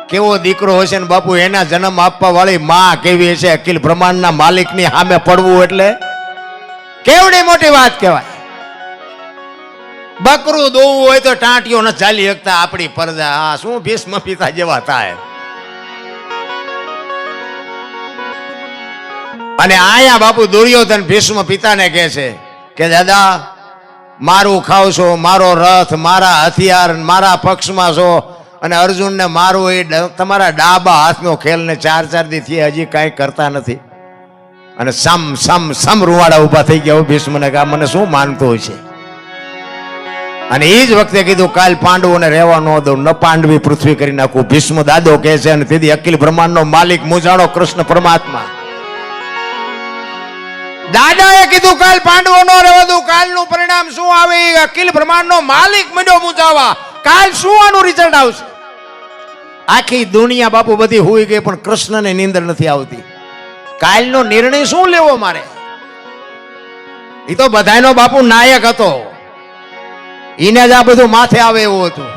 કેવો દીકરો હશે ને બાપુ, એના જન્મ આપવા વાળી માં કેવી હશે? અખિલ બ્રહ્માંડના માલિકની સામે પડવું એટલે કેવડી મોટી વાત કહેવાય. બકરું દોવું હોય તો ટાંટીઓ ન ચાલી શકતા આપણી પરદા. આ શું ભીષ્મ પિતા જેવા થાય. અને આયા બાપુ દુર્યોધન ભીષ્મ પિતાને કહે છે કે દાદા, મારું ખાવ છો, મારો રથ, મારા હથિયાર, મારા પક્ષમાં છો, અને અર્જુનને મારું એ તમારા ડાબા હાથનો ખેલ ને 4-4 દી હજી કાંઈ કરતા નથી. અને સમ રૂવાડા ઉભા થઈ ગયા ભીષ્મને કે મને શું માનતો હોય છે. અને એ જ વખતે કીધું કાલ પાંડવોને રહેવા ન દઉં, ન પાંડવી પૃથ્વી કરી નાખું. ભીષ્મ દાદો કહે છે અને તેથી અખિલ બ્રહ્માંડનો માલિક મૂંઝાણો કૃષ્ણ પરમાત્મા. દાદાએ કીધું કાલ પાંડવો નો રહેવા દઉં, કાલનું પરિણામ શું આવે? અખિલ બ્રહ્માંડનો માલિક મળ્યો મૂંઝાવા, કાલ શું આનું રિઝલ્ટ આવશે? આખી દુનિયા બાપુ બધી હોઈ ગઈ, પણ કૃષ્ણને નીંદર નથી આવતી. કાલનો નિર્ણય શું લેવો મારે? એ તો બધાનો બાપુ નાયક હતો, એને જ આ બધું માથે આવે એવું હતું.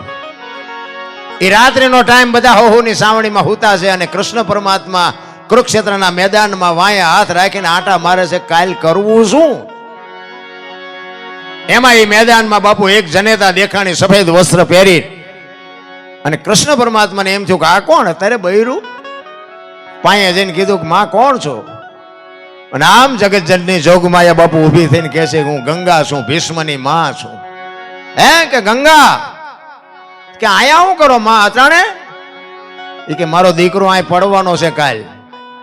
એ રાત્રિનો ટાઈમ બધા હોહોની સાવણીમાં હુતા છે અને કૃષ્ણ પરમાત્મા કુરુક્ષેત્રના મેદાનમાં વાયા હાથ રાખીને આટા મારે છે. કાલ કરવું શું? એમાં એ મેદાનમાં બાપુ એક જનેતા દેખાણી, સફેદ વસ્ત્ર પહેરી. અને કૃષ્ણ પરમાત્માને એમ થયું કે આ કોણ? અત્યારે બૈરું પાયે જઈને કીધું કે માં કોણ છો? અને આમ જગતજનની જોગમાયા બાપુ ઊભી થઈને કહે છે કે હું ગંગા છું, ભીષ્મની માં છું. હે કે ગંગા, કે આયા શું કરો માં અચાણે? એ કે મારો દીકરો અહીં પડવાનો છે કાલ,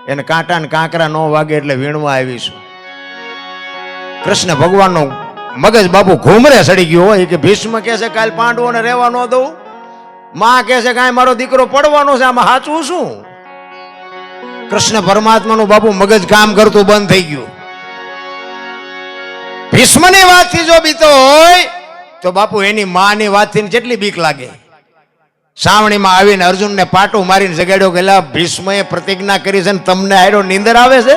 એને કાંટા ને કાંકરા ન વાગે એટલે વીણવા આવીશું. કૃષ્ણ ભગવાનનો મગજ બાપુ ઘૂમરે સડી ગયો હોય કે ભીષ્મ કહે છે કાલ પાંડવોને રહેવા ન દઉં, માં કહે છે કાંઈ મારો દીકરો પડવાનો છે, આમાં સાચું શું? કૃષ્ણ પરમાત્માનું બાપુ મગજ કામ કરતું બંધ થઈ ગયું. ભીષ્મની વાતથી જો બીતો હોય તો બાપુ એની માની વાતથી કેટલી બીક લાગે. સાવણીમાં આવીને અર્જુનને પાટું મારીને જગાડ્યો કે ભીષ્મએ પ્રતિજ્ઞા કરી છે ને તમને આયરો નીંદર આવે છે?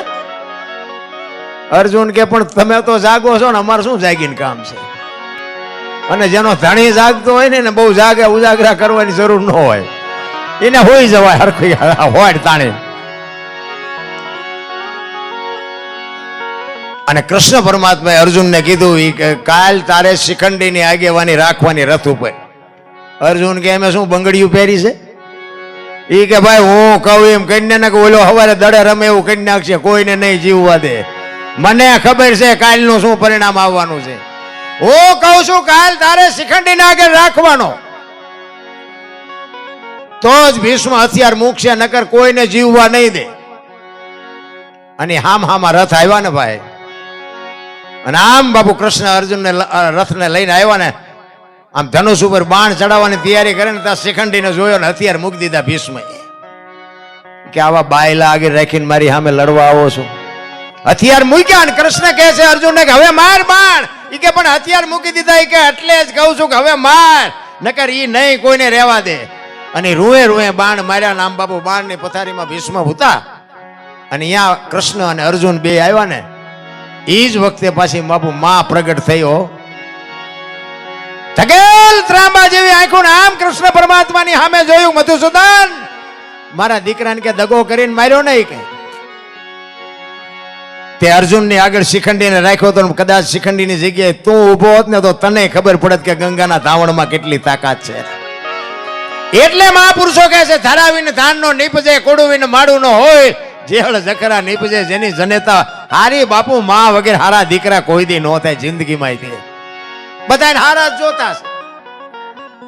અર્જુન કે પણ તમે તો જાગો છો ને, અમારે શું જાગીને કામ છે? અને જેનો ધણી જાગતો હોય ને બહુ જાગે ઉજાગરા કરવાની જરૂર ન હોય, એને હોઈ જવાય હરખી હોય તાણે. અને કૃષ્ણ પરમાત્માએ અર્જુનને કીધું કે કાલ તારે શિખંડીની આગેવાની રાખવાની રથ ઉપર. અર્જુન કે એમે શું બંગડીયું પહેરી છે? એ કે ભાઈ હું કહું એમ કહીને ને કે ઓલો સવારે દડે રમે એવું કરી નાખશે, કોઈને નહીં જીવવા દે. મને ખબર છે કાલનું શું પરિણામ આવવાનું છે. હું કહું છું કાલ તારે શિખંડીને આગળ રાખવાનો, તો જ ભીષ્મ હથિયાર મૂકશે, નકર કોઈને જીવવા નહીં દે. અને હામાં રથ આવ્યા ને ભાઈ, અને આમ બાપુ કૃષ્ણ અર્જુનને રથને લઈને આવ્યા ને, આમ ધનુષ ઉપર બાણ ચડાવવાની તૈયારી કરે ને ત્યાં શિખંડીને જોયો ને હથિયાર મૂકી દીધા ભીષ્મએ કે આવા બાયલા આગળ રાખીને મારી સામે લડવા આવો છો. હથિયાર મૂક્યા અને કૃષ્ણ કહે છે અર્જુનને કે હવે માર બાણ. ઈ કે પણ હથિયાર મૂકી દીધા. ઈ કે એટલે જ કહું છું કે હવે માર, નકર ઈ નહીં કોઈને રહેવા દે. અને રૂએ રૂએ બાણ માર્યા. નામ બાપુ બાણની પથારીમાં ભીષ્મ ભૂતા. અને અહીંયા કૃષ્ણ અને અર્જુન બે આવ્યા ને, એ જ વખતે પાછી બાપુ માં પ્રગટ થયો. ધકેલ ત્રાંબા જેવી આંખો આમ કૃષ્ણ પરમાત્માની સામે જોયું. મધુસૂદન, મારા દીકરાને કે દગો કરીને માર્યો નહીં કે તે અર્જુનની આગળ શિખંડીને રાખ્યો તો કદાચ શિખંડીની જગ્યાએ તું ઊભો હોત ને તો તને ખબર પડત કે ગંગાના ધાવણમાં કેટલી તાકાત છે. એટલે મહાપુરુષો કહે છે ધરાવીને ધાનનો નીપજે, કોડુવીને માડું નો હોય, જેહળ જખરા નીપજે જેની જનેતા હારી. બાપુ માં વગેરે હારા દીકરા કોઈ દી નો થાય જિંદગીમાં. બધાને હારા જ જોતા છે.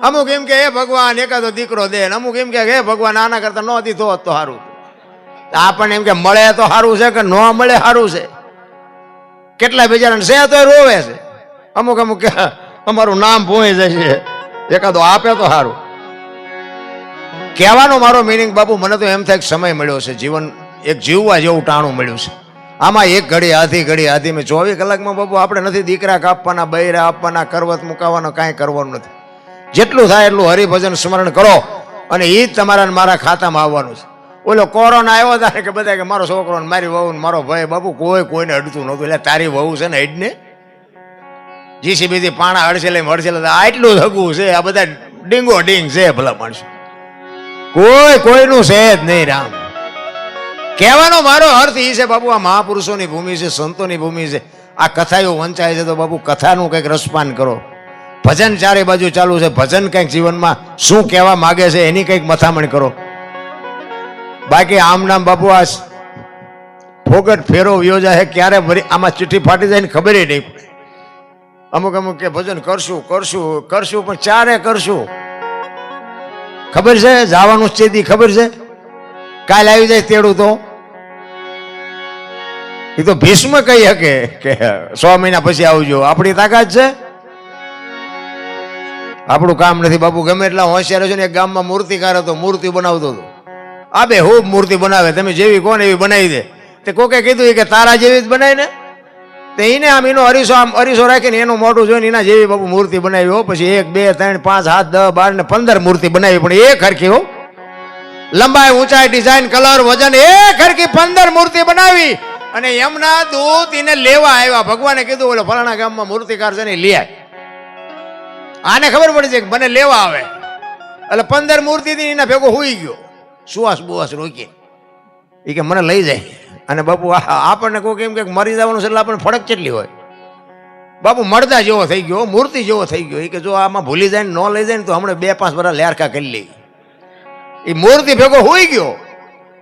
અમુક એમ કે હે ભગવાન એકાદો દીકરો દે, અમુક એમ કે હે ભગવાન આના કરતા ન દીધો હોત તો સારું. આપણને એમ કે મળે તો સારું છે કે ન મળે સારું છે. કેટલા બિચારા છે તો રોવે છે. અમુક અમુક અમારું નામ ભૂઈ જશે, એકાદો આપે તો સારું. કહેવાનો મારો મિનિંગ બાપુ, મને તો એમ થાય સમય મળ્યો છે, જીવન એક જીવવા જેવું ટાણું મળ્યું છે. આમાં એક ઘડી આધી મેં 24 કલાકમાં બાપુ આપણે નથી દીકરા કાપવાના, બૈરા આપવાના, કરવત મુકાવવાનો, કાંઈ કરવાનું નથી. જેટલું થાય એટલું હરિભજન સ્મરણ કરો અને એ જ તમારા મારા ખાતામાં આવવાનું છે. ઓલો કોરોના આવ્યો હતા કે બધા કે મારો છોકરો ને મારી વહુ ને મારો ભાઈ, બાપુ કોઈને અડતું નહોતું. એટલે તારી વહુ છે ને હેડને જીસીબીથી પાણા હડસેલે આટલું જ હગું છે. આ બધા ડીંગો ડીંગ છે ભલા માણસો, કોઈનું છે જ નહીં. રામ કહેવાનો મારો અર્થ એ છે બાપુ, આ મહાપુરુષોની ભૂમિ છે, સંતોની ભૂમિ છે. આ કથાઓ વંચાય છે તો બાપુ કથાનું કંઈક રસપાન કરો. ભજન ચારે બાજુ ચાલુ છે, ભજન કંઈક જીવનમાં શું કહેવા માગે છે એની કંઈક મથામણ કરો. બાકી આમ નામ બાપુ આ ફોગટ ફેરો યોજાય ક્યારે આમાં ચિઠ્ઠી ફાટી જાય ને ખબર નહીં પડે. અમુક કે ભજન કરશું પણ ચારે કરશું. ખબર છે જવાનું છે, ખબર છે કાલ આવી જાય તેડું તો એ તો ભીષ્મ કહી શકે કે 100 મહિના પછી આવજો. આપણી તાકાત છે? આપણું કામ નથી બાપુ. ગમે એટલા હોશિયાર છે ને, એક ગામમાં મૂર્તિકાર હતો, મૂર્તિ બનાવતો હતો. આ બે ખૂબ મૂર્તિ બનાવે, તમે જેવી કોને એવી બનાવી દે. તે કોકે કીધું કે તારા જેવી જ બનાવી ને. તે એને આમ એનો અરીસો રાખીને એનું મોઢું જોઈને એના જેવી બાપુ મૂર્તિ બનાવી. હો પછી 1 2 3 5 7 10 12 ને 15 મૂર્તિ બનાવી, પણ એક હરખી હો, લંબાઈ, ઊંચાઈ, ડિઝાઇન, કલર, વજન એક હરખી 15 મૂર્તિ બનાવી. અને એમના દૂત એને લેવા આવ્યા. ભગવાને કીધું ઓલો ફલાણા ગામમાં મૂર્તિકાર છે ને લઈ આય. આને ખબર પડી છે કે મને લેવા આવે. એટલે 15 મૂર્તિ એના ભેગો હોઈ ગયો. સુવાસ બુવાસ રોકી એ કે મને લઈ જાય. અને બાપુ આપણને કોઈ કેમ કે મરી જવાનું છે એટલે આપણને ફરક કેટલી હોય. બાપુ મળદા જેવો થઈ ગયો, મૂર્તિ જેવો થઈ ગયો. એ કે જો આમાં ભૂલી જાય ને ન લઈ જાય ને તો હમણાં 2-5 વર્ષ લેરકા કરી લઈ. એ મૂર્તિ ભેગો હોઈ ગયો.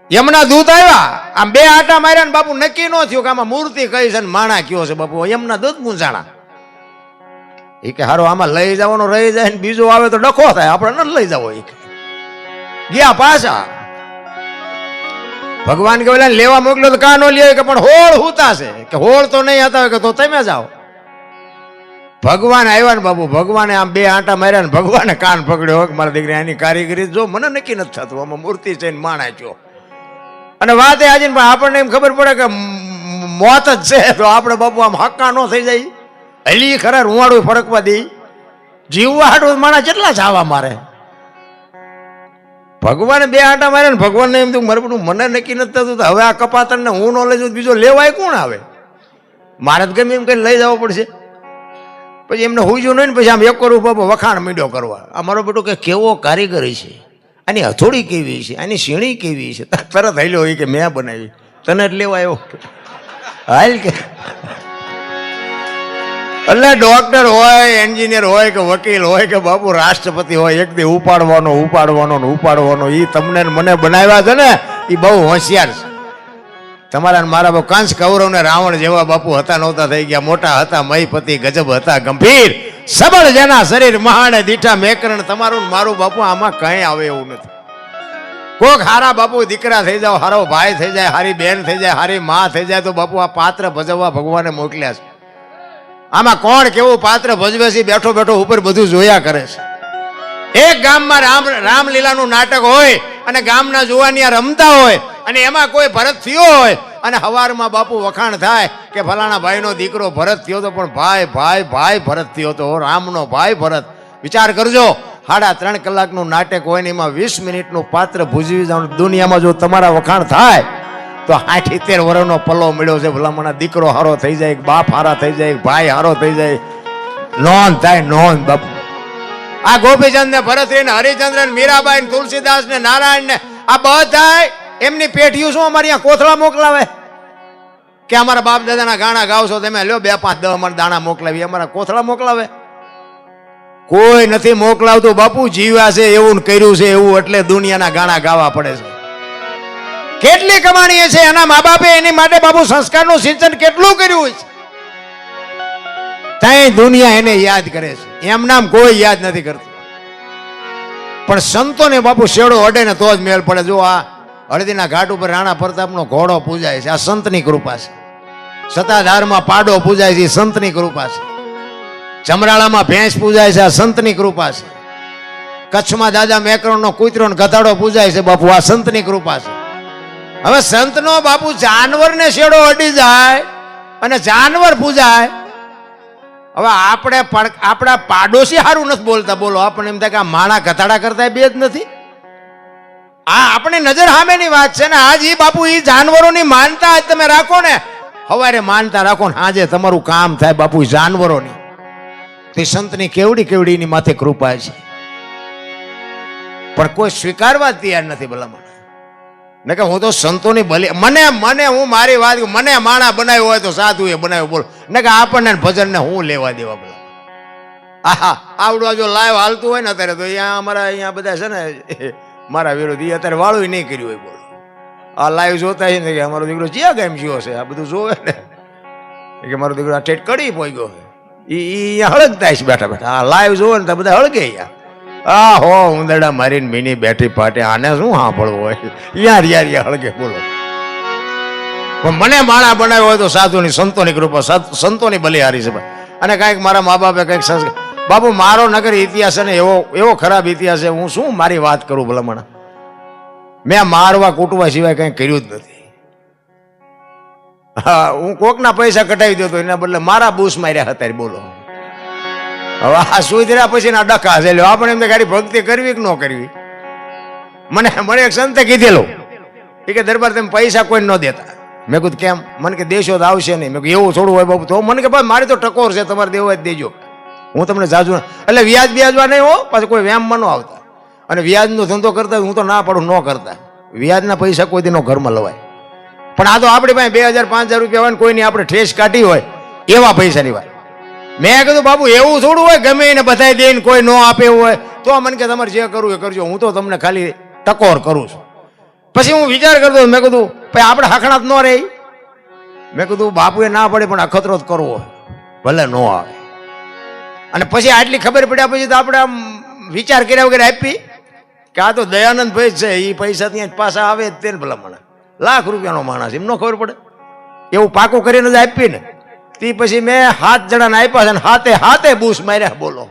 યમના દૂત આવ્યા, આમ 2 આટા માર્યા ને બાપુ નક્કી ન થયું કે આમાં મૂર્તિ કઈ છે ને માણા કયો છે. બાપુ યમના દૂત મૂંઝાણા. એ કે હારો આમાં લઈ જવાનો રહી જાય ને બીજો આવે તો ડખો થાય, આપણે ન લઈ જવો. એ ગયા પાછા. ભગવાન કે ઓલા લેવા મોકલ્યો તો કા ન લે કે પણ હોળ હુતા છે કે હોળ તો નહીં હતા કે તો તમે જાઓ. ભગવાન આવ્યા ને બાપુ, ભગવાને આમ 2 આંટા માર્યા ને ભગવાને કાન પકડ્યો કે મારા દીકરી આની કારીગરી જો મને નક્કી નથી થતું, આમાં મૂર્તિ છે ને માણા છો. અને વાત એ આજે આપણને એમ ખબર પડે કે મોત જ છે તો આપણે બાપુ આમ હક્કા ન થઈ જાય. હલી ખરા રૂવાડું ફરકવા દે. જીવવા હાડું માણા કેટલા ચાવા મારે. ભગવાને 2 આંટા માર્યા ને ભગવાનને એમ થયું મારું મને નક્કી નથી થતું. હવે આ કપાતરને હું ન લઈ જાઉં બીજો લેવાય કોણ આવે? મારે જ ગમે એમ કઈ લઈ જવો પડશે. પછી એમને હુંજું નહીં ને પછી આમ એક કરું બાપુ વખાણ મીડ્યો કરવા. આ મારો બેટો કે કેવો કારીગરી છે, આની હથોડી કેવી છે, આની સીણી કેવી છે. તરત હાલ્યો હોય કે મેં બનાવી, તને જ લેવા આવ્યો હાલ કે. એટલે ડોક્ટર હોય, એન્જિનિયર હોય કે વકીલ હોય કે બાપુ રાષ્ટ્રપતિ હોય, એક દી ઉપાડવાનો એ તમને મને બનાવ્યા છે ને એ બહુ હોશિયાર છે. તમારા મારા બાપુ કંસ કૌરવ ને રાવણ જેવા બાપુ હતા નહોતા થઈ ગયા. મોટા હતા મહીપતિ, ગજબ હતા ગંભીર, સબળ જેના શરીર મહાણે દીઠા મેકરણ. તમારું મારું બાપુ આમાં કઈ આવે એવું નથી. કોક હારા બાપુ દીકરા થઈ જાવ, હારો ભાઈ થઈ જાય, હારી બેન થઈ જાય, હારી માં થઈ જાય તો બાપુ આ પાત્ર ભજવવા ભગવાને મોકલ્યા છે. આમાં કોણ કેવું પાત્ર ભજવે છે બેઠો બેઠો ઉપર બધું જોયા કરે છે. એક ગામમાં રામલીલાનું નાટક હોય અને ગામના જુવાનિયા રમતા હોય અને એમાં કોઈ ભરત થયો હોય અને હવારમાં બાપુ વખાણ થાય કે ફલાણા ભાઈનો દીકરો ભરત થયો તો, પણ ભાઈ ભાઈ ભાઈ ભરત થયો તો, રામનો ભાઈ ભરત. વિચાર કરજો, 3.5 કલાકનું નાટક હોય ને એમાં 20 મિનિટનું પાત્ર ભૂજવી જવાનું. દુનિયામાં જો તમારા વખાણ થાય તો 70 વર્ષનો પલ્લો મળ્યો છે. ભલામણા દીકરો હારો થઈ જાય, બાપ હારા થઈ જાય, ભાઈ હારો થઈ જાય, નોંધ થાય નોંધ. બાપુ આ ગોપીચંદ ને ભરત ને હરિચંદ્ર ને મીરાબાઈ ને તુલસીદાસ ને નારાયણ ને આ બધા એમની પેઢીઓ શું અમારી અહીંયા કોથળા મોકલાવે કે અમારા બાપ દાદાના ગાણા ગાવશો તમે, લ્યો 2, 5, 10 મણ દાણા મોકલાવી. અમારા કોથળા મોકલાવે? કોઈ નથી મોકલાવતું. બાપુ જીવ્યા છે એવું કર્યું છે એવું, એટલે દુનિયાના ગાણા ગાવા પડે છે. કેટલી કમાણી છે એના મા બાપે એની માટે બાપુ સંસ્કારનું સિંચન કેટલું કર્યું છે. ત્યાં દુનિયા એને યાદ કરે છે, એમ નામ કોઈ યાદ નથી કરતું. પણ સંતોને બાપુ શેડો અડે ને તો જ મેળ પડે. જો આ હળદીના ઘાટ ઉપર રાણા પ્રતાપનો ઘોડો પૂજાય છે, આ સંતની કૃપા છે. સતાધારમાં પાડો પૂજાય છે, સંતની કૃપા છે. ચમરાળામાં ભેંસ પૂજાય છે, આ સંતની કૃપા છે. કચ્છમાં દાદા મેકરણનો કૂતરો ને ગધાડો પૂજાય છે, બાપુ આ સંતની કૃપા છે. હવે સંતનો બાપુ જાનવરને શેડો અડી જાય અને જાનવર પૂજાય. હવે આપણે આપણા પાડોશી સારું નથી બોલતા, બોલો. આપણને એમ થાય કે આ માણા ગધાડા કરતા બે જ નથી. આ આપણી નજર સામેની વાત છે ને. આજ એ બાપુ એ જાનવરોની માનતા આજ તમે રાખો ને, સવારે માનતા રાખો ને આજે તમારું કામ થાય બાપુ જાનવરોની. તે સંતની કેવડી કેવડી એની માથે કૃપા છે, પણ કોઈ સ્વીકારવા તૈયાર નથી. ભલામણ ને કે હું તો સંતોની બલી, મને હું મારી વાત, મને માણા બનાવ્યો હોય તો સાધુ એ બનાવ્યો, બોલો ને કે આપણને ભજન ને હું લેવા દેવા. બોલો આહા, આવડવા જો લાઈવ હાલતું હોય ને અત્યારે તો અહીંયા અમારા અહીંયા બધા છે ને મારા વિરોધી અત્યારે વાળું નહીં કર્યું હોય. બોલો આ લાઈવ જોતા છે ને કે અમારો દીકરો જ્યાં ગામ જ્યો છે, આ બધું જોવે ને કે મારો દીકરો આ ઠેઠ કડી પહોંચ્યો છે, એ અહીંયા હળગતા છે બેઠા બેઠા. આ લાઈવ જોવે ને તો બધા હળગે. અહીંયા આ હો ઉંદરડા મારીને મીની બેઠી પાટે, આને શું સાંભળવું હોય? યાર હળગે. બોલો પણ મને માણા બનાવ્યો હોય તો સાધુની સંતોની કૃપા, સંતોની બલિહારી છે. અને કાંઈક મારા મા બાપે કંઈક સંસ્કાર. બાપુ મારો નગર ઇતિહાસ છે ને એવો ખરાબ ઇતિહાસ છે, હું શું મારી વાત કરું ભલામણ. મેં મારવા કૂટવા સિવાય કંઈ કર્યું જ નથી. હા, હું કોકના પૈસા કટાવી દો તો એના બદલે મારા બૂસ માર્યા હતા. બોલો હવે આ સુધર્યા પછી ના ડખા છે. આપણે એમ ગાડી ભક્તિ કરવી કે ન કરવી. મને એક સંતે કીધેલું કે દરબાર તમે પૈસા કોઈ ન દેતા. મેં કીધું કેમ? મને કે દેશો તો આવશે નહીં. મેં કીધું એવું થોડું હોય બાબુ. તો મને કે ભાઈ મારી તો ટકોર છે, તમારે દેવો જ દેજો, હું તમને જાજુ. એટલે વ્યાજ બ્યાજવા નહીં હો, પાછું કોઈ વ્યામમાં ન આવતા. અને વ્યાજનો ધંધો કરતા હું તો ના પાડું, ન કરતા. વ્યાજના પૈસા કોઈ દિનો ઘરમાં લવાય. પણ આ તો આપણી પાસે 2000-5000 રૂપિયા હોય ને કોઈની આપણે ઠેસ કાઢી હોય એવા પૈસાની વાત. મેં કીધું બાબુ એવું થોડું હોય, ગમે એને બધાઈ દઈને કોઈ ન આપે હોય તો મને કે તમારે જે કરવું એ કરજો, હું તો તમને ખાલી ટકોર કરું છું. પછી હું વિચાર કરતો, મેં કીધું ભાઈ આપણે હખણાત ન રહે. મેં કીધું બાપુએ ના પડે પણ અખતરો જ કરવો, ભલે ન આવે. અને પછી આટલી ખબર પડ્યા પછી તો આપણે આમ વિચાર કર્યા વગર આપી કે આ તો દયાનંદ ભાઈ છે, એ પૈસા ત્યાં પાછા આવે જ તેને ભલામણ. લાખ રૂપિયાનો માણસ, એમ ન ખબર પડે? એવું પાકું કરીને જ આપી ને. તે પછી મેં 7 જણાને આપ્યા છે ને હાથે બૂસ માર્યા. બોલો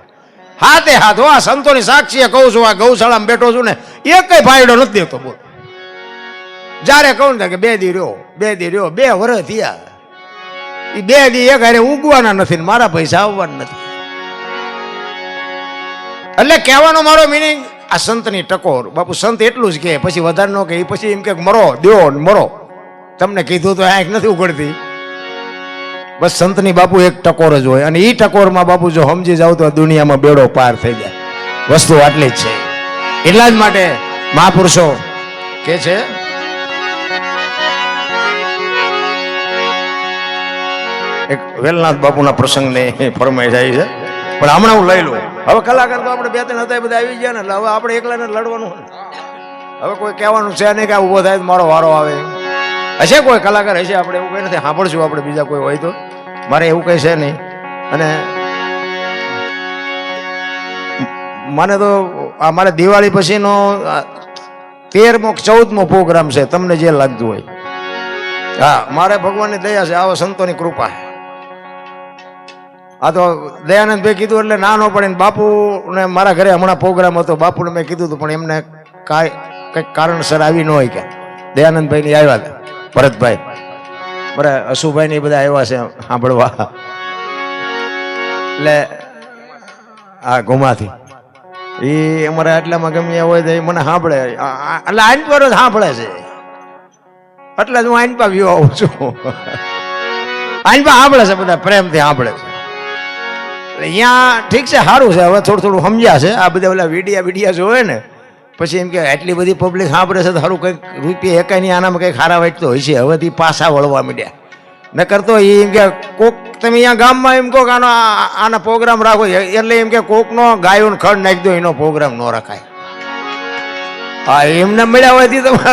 હાથે હાથ. આ સંતોની સાક્ષીએ કહું છું, આ ગૌશાળામાં બેઠો છું ને, એક કઈ ફાયદો નથી દેતો. બોલો જયારે કહું ને કે 2 દી રહ્યો 2 વર્ષ થયા, એ 2 દી એક હારે ઉગવાના નથી ને મારા પૈસા આવવાના નથી. એટલે કહેવાનો મારો મિનિંગ આ સંતની ટકોર. બાપુ સંત એટલું જ કે, પછી વધારે ન કે. પછી એમ કે મરો દ્યો મરો, તમને કીધું તો આંખ નથી ઉઘડતી. બસ સંતની બાપુ એક ટકોર જ હોય, અને એ ટકોરમાં બાપુ જો સમજી જાવ તો દુનિયામાં બેડો પાર થઈ જાય. વસ્તુ આટલી જ છે. એટલા જ માટે મહાપુરુષો કે છે એક વેલનાથ બાપુના પ્રસંગને ફરમાઈ જાય છે, પણ હમણાં હું લઈ લઉં. હવે કલાકાર તો આપણે 2-3 હતા, બધા આવી ગયા ને, એટલે હવે આપણે એકલાને લડવાનું. હવે કોઈ કહેવાનું છે નહીં કે ઉભો થાય મારો વારો આવે. હશે કોઈ કલાકાર હશે, આપણે એવું કંઈ નથી સાંભળશું આપણે, બીજા કોઈ હોય તો. મારે એવું કંઈ છે નહીં. અને મને તો આ મારે દિવાળી પછીનો 13મો 14મો પ્રોગ્રામ છે, તમને જે લાગતું હોય. હા, મારે ભગવાનની દયા છે, આવા સંતોની કૃપા. આ તો દયાનંદભાઈ કીધું એટલે ના ન પડે. બાપુને મારા ઘરે હમણાં પ્રોગ્રામ હતો, બાપુને મેં કીધું હતું, પણ એમને કંઈક કારણસર આવી ન હોય. કે દયાનંદભાઈ ની આવ્યા હતા, ભરતભાઈ, મારા અશુભાઈ ની બધા આવ્યા છે સાંભળવા. એટલે આ ગુમાથી એ અમારા આટલામાં ગમે હોય તો એ મને સાંભળે, એટલે આઈન પર જ સાંભળે છે. એટલે જ હું આઈન પા વ્યૂ આવું છું. આઈન પા સાંભળે છે, બધા પ્રેમથી સાંભળે છે. અહીંયા ઠીક છે, સારું છે. હવે થોડું સમજ્યા છે. આ બધા ઓલા વિડિયા જોવે ને પછી એમ કે આટલી બધી પબ્લિક સાંભળે છે તો સારું કંઈક રૂપિયા એકાઈ નહીં, આનામાં કંઈક ખારા વાંચતો હોય છે. હવેથી પાછા વળવા માંડ્યા. ન કરતો એમ કે કોક તમે અહીંયા ગામમાં એમ કહો કે આના પ્રોગ્રામ રાખો, એટલે એમ કે કોકનો ગાયોને ખડ નાખી દો, એનો પ્રોગ્રામ ન રખાય. હા, એમને મળ્યા હોય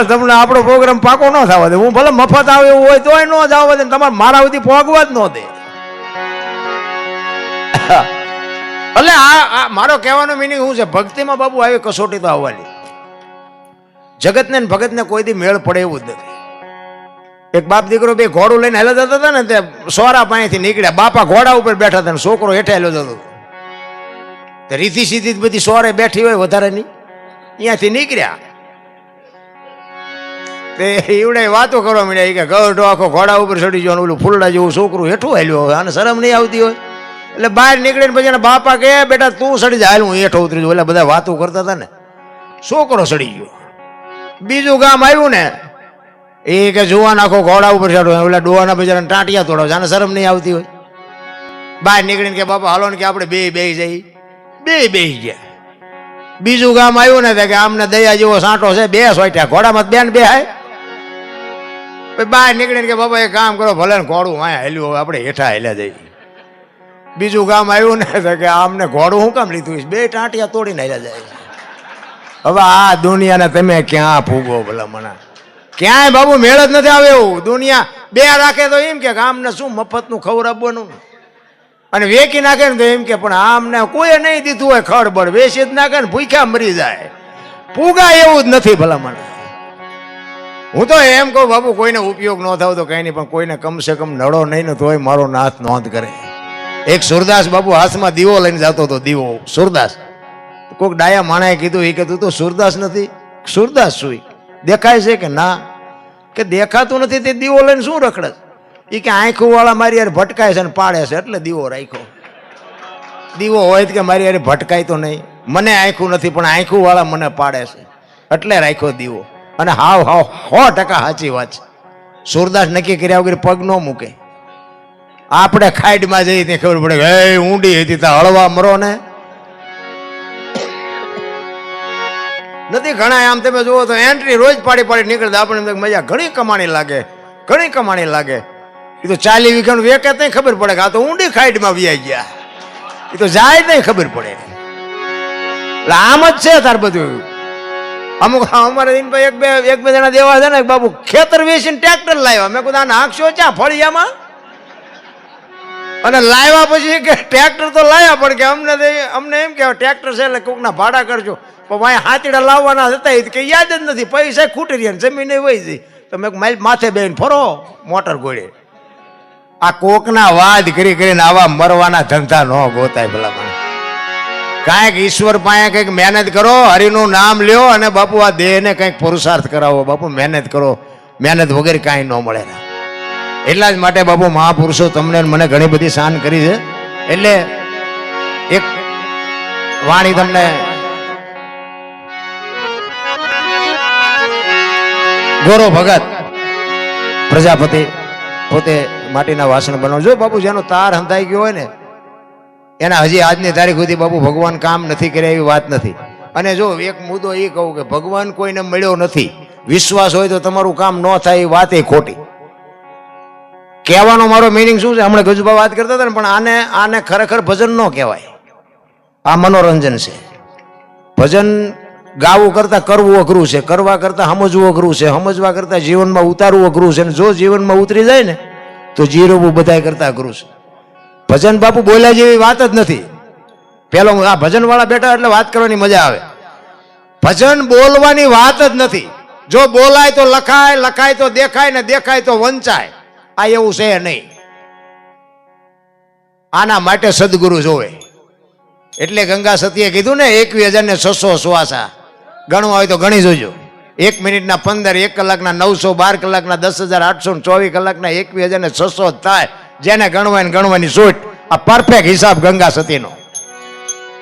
તમને આપણો પ્રોગ્રામ પાકો ન થવા દે. હું ભલે મફત આવે એવું હોય તોય ન જવા દે, તમારે મારા સુધી પહોંચવા જ ન દે. એટલે આ મારો કહેવાનો મિનિંગ શું છે? ભક્તિમાં બાબુ આવી કસોટી તો આવવાની. જગતને ને ભગતને કોઈ દી મેળ પડે એવું જ નથી. એક બાપ દીકરો બે ઘોડું લઈને હેલો જતા હતા ને, તે સોરા પાણીથી નીકળ્યા. બાપા ઘોડા ઉપર બેઠા હતા ને છોકરો હેઠે હેલો જતો હતો. રીતિ સીધી બધી સોરે બેઠી હોય વધારેની, અહીંયાથી નીકળ્યા. તે એવડે વાતો કરવા માંડ્યા કે ગઢો આખો ઘોડા ઉપર ચડી ગયો, ઓલું ફૂલડા જેવું છોકરું હેઠું હેલ્યો હોય, આને શરમ નહીં આવતી હોય. એટલે બહાર નીકળીને પછી બાપા કે બેટા તું સડી જાય, હું હેઠો ઉતરી જાઉં. એટલે બધા વાતો કરતા હતા ને, છોકરો સડી ગયો. બીજું ગામ આવ્યું ને, એ કે જુવાન આખો ઘોડા ઉપર ચડો, ઓલા ડોવાના બજારના ટાંટિયા તોડો, આને શરમ નહીં આવતી હોય. બહાર નીકળીને કે બાપા હાલો ને કે આપણે બે જઈ, બે ગયા. બીજું ગામ આવ્યું ને કે આમને દયા જેવો સાંટો છે, બે સોટ્યા ઘોડામાં બેન બે હાય. બહાર નીકળીને કે બાપા એક કામ કરો, ભલે ને ઘોડું વાયા હેલ્યું, હવે આપણે હેઠા હેલ્યા જઈએ. બીજું ગામ આવ્યું ને કે આમને ઘોડું શું કામ લીધું, બે ટાંટિયા તોડીને હેલ્યા જાય. હવે આ દુનિયાને તમે ક્યાં ફૂગો ભલા મને? ક્યાંય બાબુ મેળ જ નથી આવે એવું. દુનિયા બે રાખે તો એમ કે આમને શું મફતનું ખવડાવવાનું, અને વેકી નાખે ને તો એમ કે પણ આમને કોઈ નહીં દીધું હોય ખડબડ, વેચી જ નાખે ને ભૂખ્યા મરી જાય. ફૂગા એવું જ નથી ભલા મને. હું તો એમ કહું બાબુ કોઈને ઉપયોગ ન થાવ તો કઈ નહીં, પણ કોઈને કમસે કમ નડો નહીં ને તોય મારો નાથ નોંધ કરે. એક સુરદાસ બાબુ હાથમાં દીવો લઈને જતો હતો, દીવો સુરદાસ. કોઈક ડાયા માણાએ કીધું, એ કે તું તો સુરદાસ નથી. સુરદાસ શું દેખાય છે કે ના? કે દેખાતું નથી તે દીવો લઈને શું રખડે? એ કે આંખું વાળા મારી યાર ભટકાય છે ને પાડે છે એટલે દીવો રાખ્યો. દીવો હોય કે મારી યાર ભટકાય તો નહીં, મને આંખું નથી પણ આંખું વાળા મને પાડે છે એટલે રાખ્યો દીવો. અને હાવ 100% સાચી વાત છે. સુરદાસ નક્કી કર્યા વગર પગ ન મૂકે. આપણે ખાઈડમાં જઈએ ત્યાં ખબર પડે કે ઊંડી હતી ત્યાં હળવા મરો ને નથી. ઘણા આમ તમે જુઓ તો એન્ટ્રી રોજ પાડી નીકળતા, આપણે મજા ઘણી કમાણી લાગે. એ તો 40 વીઘાનું વેકે નહીં ખબર પડે કે આ તો ઊંડી ખાઈડમાં વ્યાઈ ગયા. એ તો જાય નહીં ખબર પડે. એટલે આમ જ છે તાર બધું. અમુક અમારે એક બે જણા દેવા છે ને બાબુ, ખેતર વેચીને ટ્રેક્ટર લાવ્યા. મેં કીધું નાખશો ચા ફળિયામાં? અને લાવ્યા પછી કે ટ્રેક્ટર તો લાવ્યા પણ કે અમને એમ કે ટ્રેક્ટર છે એટલે કોકના ભાડા કરજો. પણ ભાઈ હાથીડા લાવવાના હતા કે યાદ જ નથી, પૈસા ખૂટી રહ્યા, જમીન વહી જઈ. તો મેં માથે બેન ફરો મોટર ગોળે. આ કોકના વાદ કરીને આવા મરવાના ધંધા ન ગોતાય ભલા મને. કાંઈક ઈશ્વર પાસે કંઈક મહેનત કરો, હરિનું નામ લ્યો, અને બાપુ આ દેહને કંઈક પુરુષાર્થ કરાવો. બાપુ મહેનત કરો, મહેનત વગર કાંઈ ન મળે. એટલા જ માટે બાપુ મહાપુરુષો તમને મને ઘણી બધી શાન કરી છે. એટલે એક વાણી તમને ગોરો ભગત પ્રજાપતિ પોતે માટીના વાસણ બનાવો. જો બાપુ જેનો તાર હંધાઈ ગયો હોય ને એના હજી આજની તારીખ સુધી બાપુ ભગવાન કામ નથી કર્યા એવી વાત નથી. અને જો એક મુદ્દો એ કહું કે ભગવાન કોઈને મળ્યો નથી, વિશ્વાસ હોય તો તમારું કામ ન થાય એ વાત એ ખોટી. કહેવાનો મારો મિનિંગ શું છે? હમણાં ગજુભા વાત કરતા હતા ને, પણ આને ખરેખર ભજન ન કહેવાય. આ મનોરંજન છે. ભજન ગાવું કરતા કરવું અઘરું છે, કરવા કરતા સમજવું અઘરું છે, સમજવા કરતા જીવનમાં ઉતારવું અઘરું છે. અને જો જીવનમાં ઉતરી જાય ને તો જીરવવું બધા કરતા અઘરું છે. ભજન બાપુ બોલ્યા જેવી વાત જ નથી. પેલો આ ભજન વાળા બેઠા એટલે વાત કરવાની મજા આવે. ભજન બોલવાની વાત જ નથી. જો બોલાય તો લખાય, લખાય તો દેખાય, ને દેખાય તો વંચાય. આ એવું છે નહીં. આના માટે સદગુરુ જોવે. એટલે ગંગા સતીએ કીધું ને 21,600 શ્વાસા ગણવા હોય તો ગણી જોજો. 1 મિનિટના 15, 1 કલાકના 900, 12 કલાકના 10,800, 24 કલાકના 21,600 થાય. જેને ગણવાની સોટ. આ પરફેક્ટ હિસાબ ગંગા સતીનો.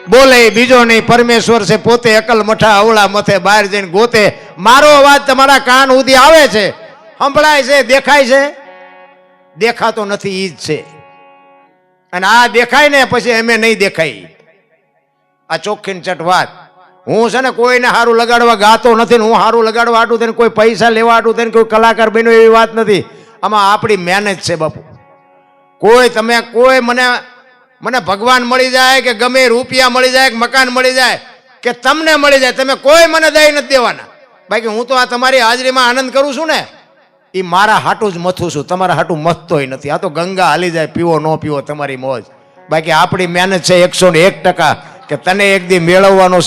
બોલે બીજો નહીં, પરમેશ્વર છે પોતે, અકલ મઠા અવળા મથે, બહાર જઈને ગોતે. મારો અવાજ તમારા કાન સુધી આવે છે, સંભળાય છે, દેખાય છે? દેખાતો નથી, ઈ જ છે. અને આ દેખાય ને પછી અમે નહીં દેખાય. આ ચોખ્ખી ચટ વાત. હું છે ને કોઈને સારું લગાડવા ગાતો નથી ને હું સારું લગાડવા આટું થઈને કોઈ પૈસા લેવા આટું થઈને કોઈ કલાકાર બન્યો એવી વાત નથી. આમાં આપણી મહેનત છે બાપુ. કોઈ મને ભગવાન મળી જાય કે ગમે રૂપિયા મળી જાય કે મકાન મળી જાય કે તમને મળી જાય, તમે કોઈ મને દઈ નથી દેવાના. બાકી હું તો આ તમારી હાજરીમાં આનંદ કરું છું ને, એ મારા હાટું જ મથું છું, તમારા હાટું મથતોય નથી. આ તો ગંગા હાલી જાય, પીવો ન પીવો તમારી મોજ. બાકી આપણી મહેનત છે 101% કે તને એક દી મેળવવાનો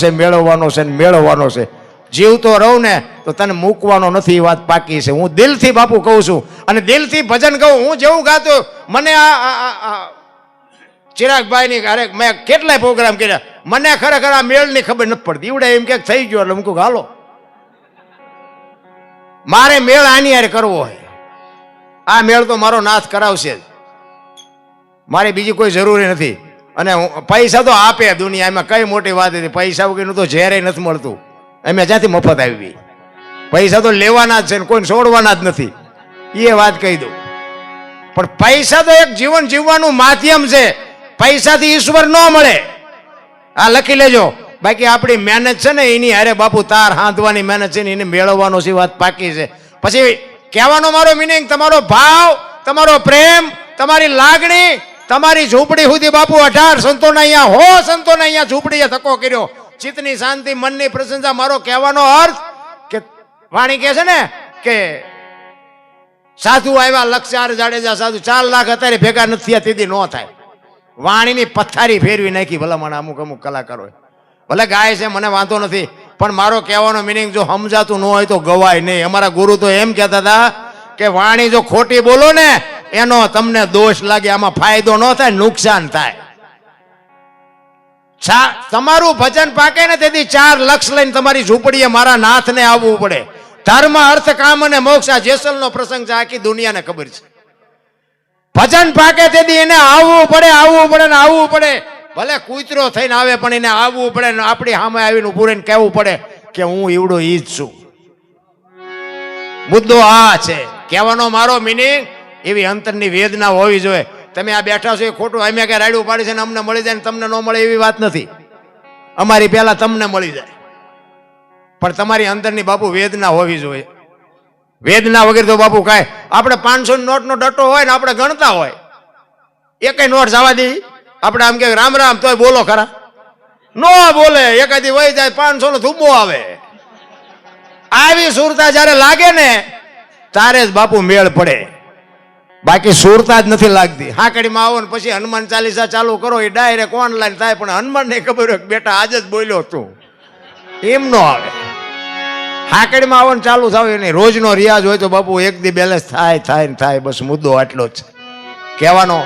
છે. જીવતો રહું ને તો તને મૂકવાનો નથી, એ વાત પાકી છે. હું દિલથી બાપુ કહું છું અને દિલથી ભજન કહું. હું જેવું ગાતો મને આ ચિરાગભાઈની અરે મેં કેટલાય પ્રોગ્રામ કર્યા, મને ખરેખર આ મેળની ખબર નથી પડતી. ઈવડે એમ કે થઈ ગયો એટલે હું કહું હાલો મારે મેળ આની યાર કરવો હોય. આ મેળ તો મારો નાથ કરાવશે જ, મારે બીજી કોઈ જરૂરી નથી. અને પૈસા તો આપે દુનિયા, એમાં કઈ મોટી વાત નથી. પૈસા વગરનું તો ઝેરે નથી મળતું. અમે જ્યાંથી મફત આવી, પૈસા તો લેવાના જ છે ને કોઈને છોડવાના જ નથી, એ વાત કહી દઉં. પણ પૈસા તો એક જીવન જીવવાનું માધ્યમ છે, પૈસાથી ઈશ્વર ન મળે, આ લખી લેજો. બાકી આપણી મહેનત છે ને એની હારે બાપુ તાર હાંધવાની મહેનત છે ને એને મેળવવાનો છે, વાત પાકી છે. પછી કહેવાનો મારો મિનિંગ, તમારો ભાવ, તમારો પ્રેમ, તમારી લાગણી, તમારી ઝૂંપડી સુધી બાપુ 18 સંતોને અહીંયા 100 સંતોને અહીંયા ઝૂંપડીએ ધક્કો કર્યો. ચિત્તની શાંતિ, મનની પ્રશંસા. મારો કહેવાનો અર્થ કે વાણી કહે છે ને કે સાધુ આવ્યા લક્ષાર જાડેજા સાધુ 4 લાખ અત્યારે ભેગા નથી થયા તેથી ન થાય. વાણીની પથ્થારી ફેરવી નાખી ભલામણ અમુક કલાકારોએ. ભલે ગાય છે મને વાંધો નથી, પણ મારો કહેવાનો મિનિંગ જો સમજાતું ન હોય તો ગવાય નહીં. અમારા ગુરુ તો એમ કહેતા હતા કે વાણી જો ખોટી બોલો ને એનો તમને દોષ લાગે, આમાં ફાયદો ન થાય, નુકસાન થાય. તમારું ભજન પાકે ને તેથી 4 લક્ષ લઈને તમારી ઝૂંપડીએ મારા નાથને આવવું પડે. ધર્મ, અર્થ, કામ અને મોક્ષ. આ જેસલનો પ્રસંગ છે, આખી દુનિયાને ખબર છે. ભજન પાકે તેથી એને આવવું પડે. ભલે કૂતરો થઈને આવે પણ એને આવવું પડે ને આપણી સામે આવીને ઉભું રહીને કહેવું પડે કે હું ઈવડો ઈ જ છું. મુદ્દો આ છે. કહેવાનો મારો મિનિંગ એવી અંતરની વેદના હોવી જોઈએ. તમે આ બેઠા છો એ ખોટું અમે કે રાડ્યું પાડી છે ને અમને મળી જાય ને તમને ન મળે એવી વાત નથી. અમારી પહેલા તમને મળી જાય, પણ તમારી અંદરની બાપુ વેદના હોવી જોઈએ. વેદના વગર તો બાપુ કાંઈ. આપણે 500 નોટનો ડટ્ટો હોય ને આપણે ગણતા હોય, એકેય નોટ જવા દઈ આપણે આમ કે રામ રામ તોય બોલો ખરા, નો બોલે. એકાદી વહી જાય 500 નો ધુબ્બો આવે. આવી સુરતા જયારે લાગે ને તારે જ બાપુ મેળ પડે, બાકી સુરતા જ નથી લાગતી. હાકડીમાં આવો ને પછી હનુમાન ચાલીસા ચાલુ કરો, એ ડાયરેક્ટ ઓનલાઈન થાય, પણ હનુમાન ને ખબર હોય બેટા આજે જ બોલ્યો તું, એમ નો આવે. હાકડીમાં આવો ને ચાલુ થાવ નહીં. રોજનો રિયાઝ હોય તો બાપુ એક દી બેલેન્સ થાય. બસ મુદ્દો આટલો જ કહેવાનો.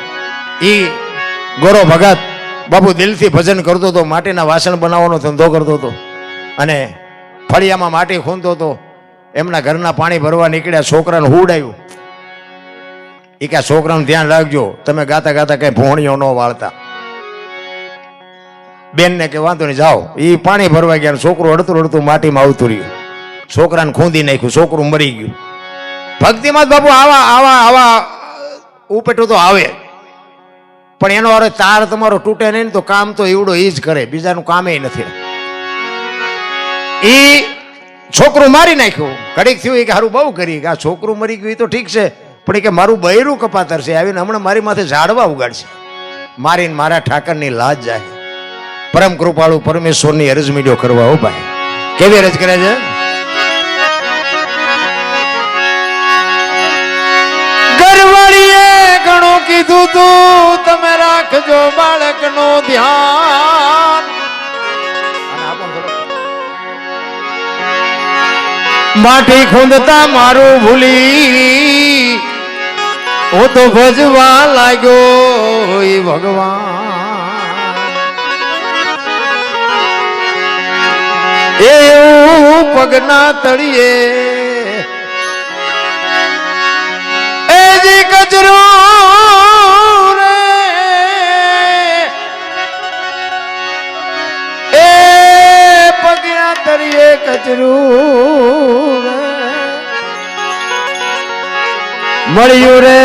ઈ ગોરો ભગત બાપુ દિલથી ભજન કરતો હતો, માટીના વાસણ બનાવવાનો ધંધો કરતો હતો અને ફળિયામાં માટી ખૂંદતો હતો. એમના ઘરના પાણી ભરવા નીકળ્યા, છોકરાને હુડાયું. એ કે છોકરાનું ધ્યાન રાખજો, તમે ગાતા ગાતા કઈ ભોણીઓ ન વાળતા. બેનને કે વાંધો નહીં જાઓ. એ પાણી ભરવા ગયા, છોકરું અડતું માટીમાં આવતું રહ્યું. છોકરાને ખૂંદી નાખ્યું, છોકરું મરી ગયું. ભક્તિમાં જ બાપુ આવા ઉપેટું તો આવે, પણ એનો અરે તાર તમારો તૂટે નહીં તો કામ તો એવડો એ જ કરે, બીજાનું કામ એ નથી. એ છોકરું મારી નાખ્યું. ઘડીક થયું કે સારું બહુ કરી કે આ છોકરું મરી ગયું તો ઠીક છે, પણ કે મારું બૈરું કપાતર છે, આવીને હમણાં મારી માથે ઝાડવા ઉગાડશે, મારીને મારા ઠાકરની લાજ જાય. પરમ કૃપાળુ પરમેશ્વરની અરજ મીડ્યો કરવા. હો ભાઈ, કેવી અરજ કરે છે. ઘરવાળીએ ઘણું કીધું તું, તમે રાખજો બાળકનું ધ્યાન. માટી ખૂંદતા મારું ભૂલી હું તો ભજવા લાગ્યો ઈ ભગવાન એવું પગના તળિયે એ જી કચરો રે એ પગના તળિયે કચરું મળ્યું રે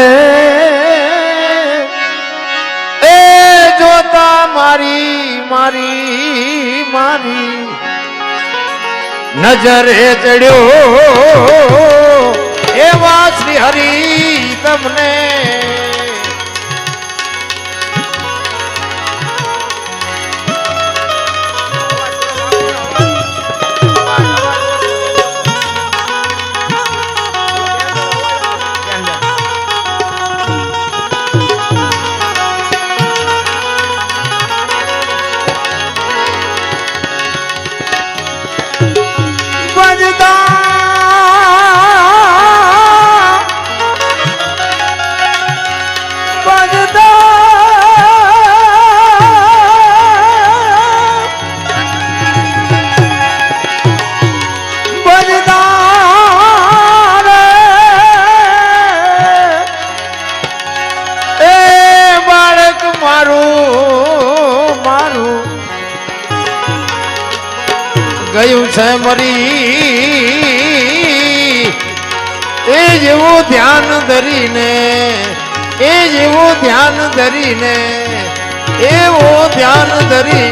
એ જોતા મારી મારી મારી નજરે ચડ્યો એવા શ્રી હરી તમને ગયું છે મરી એ જેવું ધ્યાન ધરીને એ જેવું ધ્યાન ધરીને એવું ધ્યાન ધરી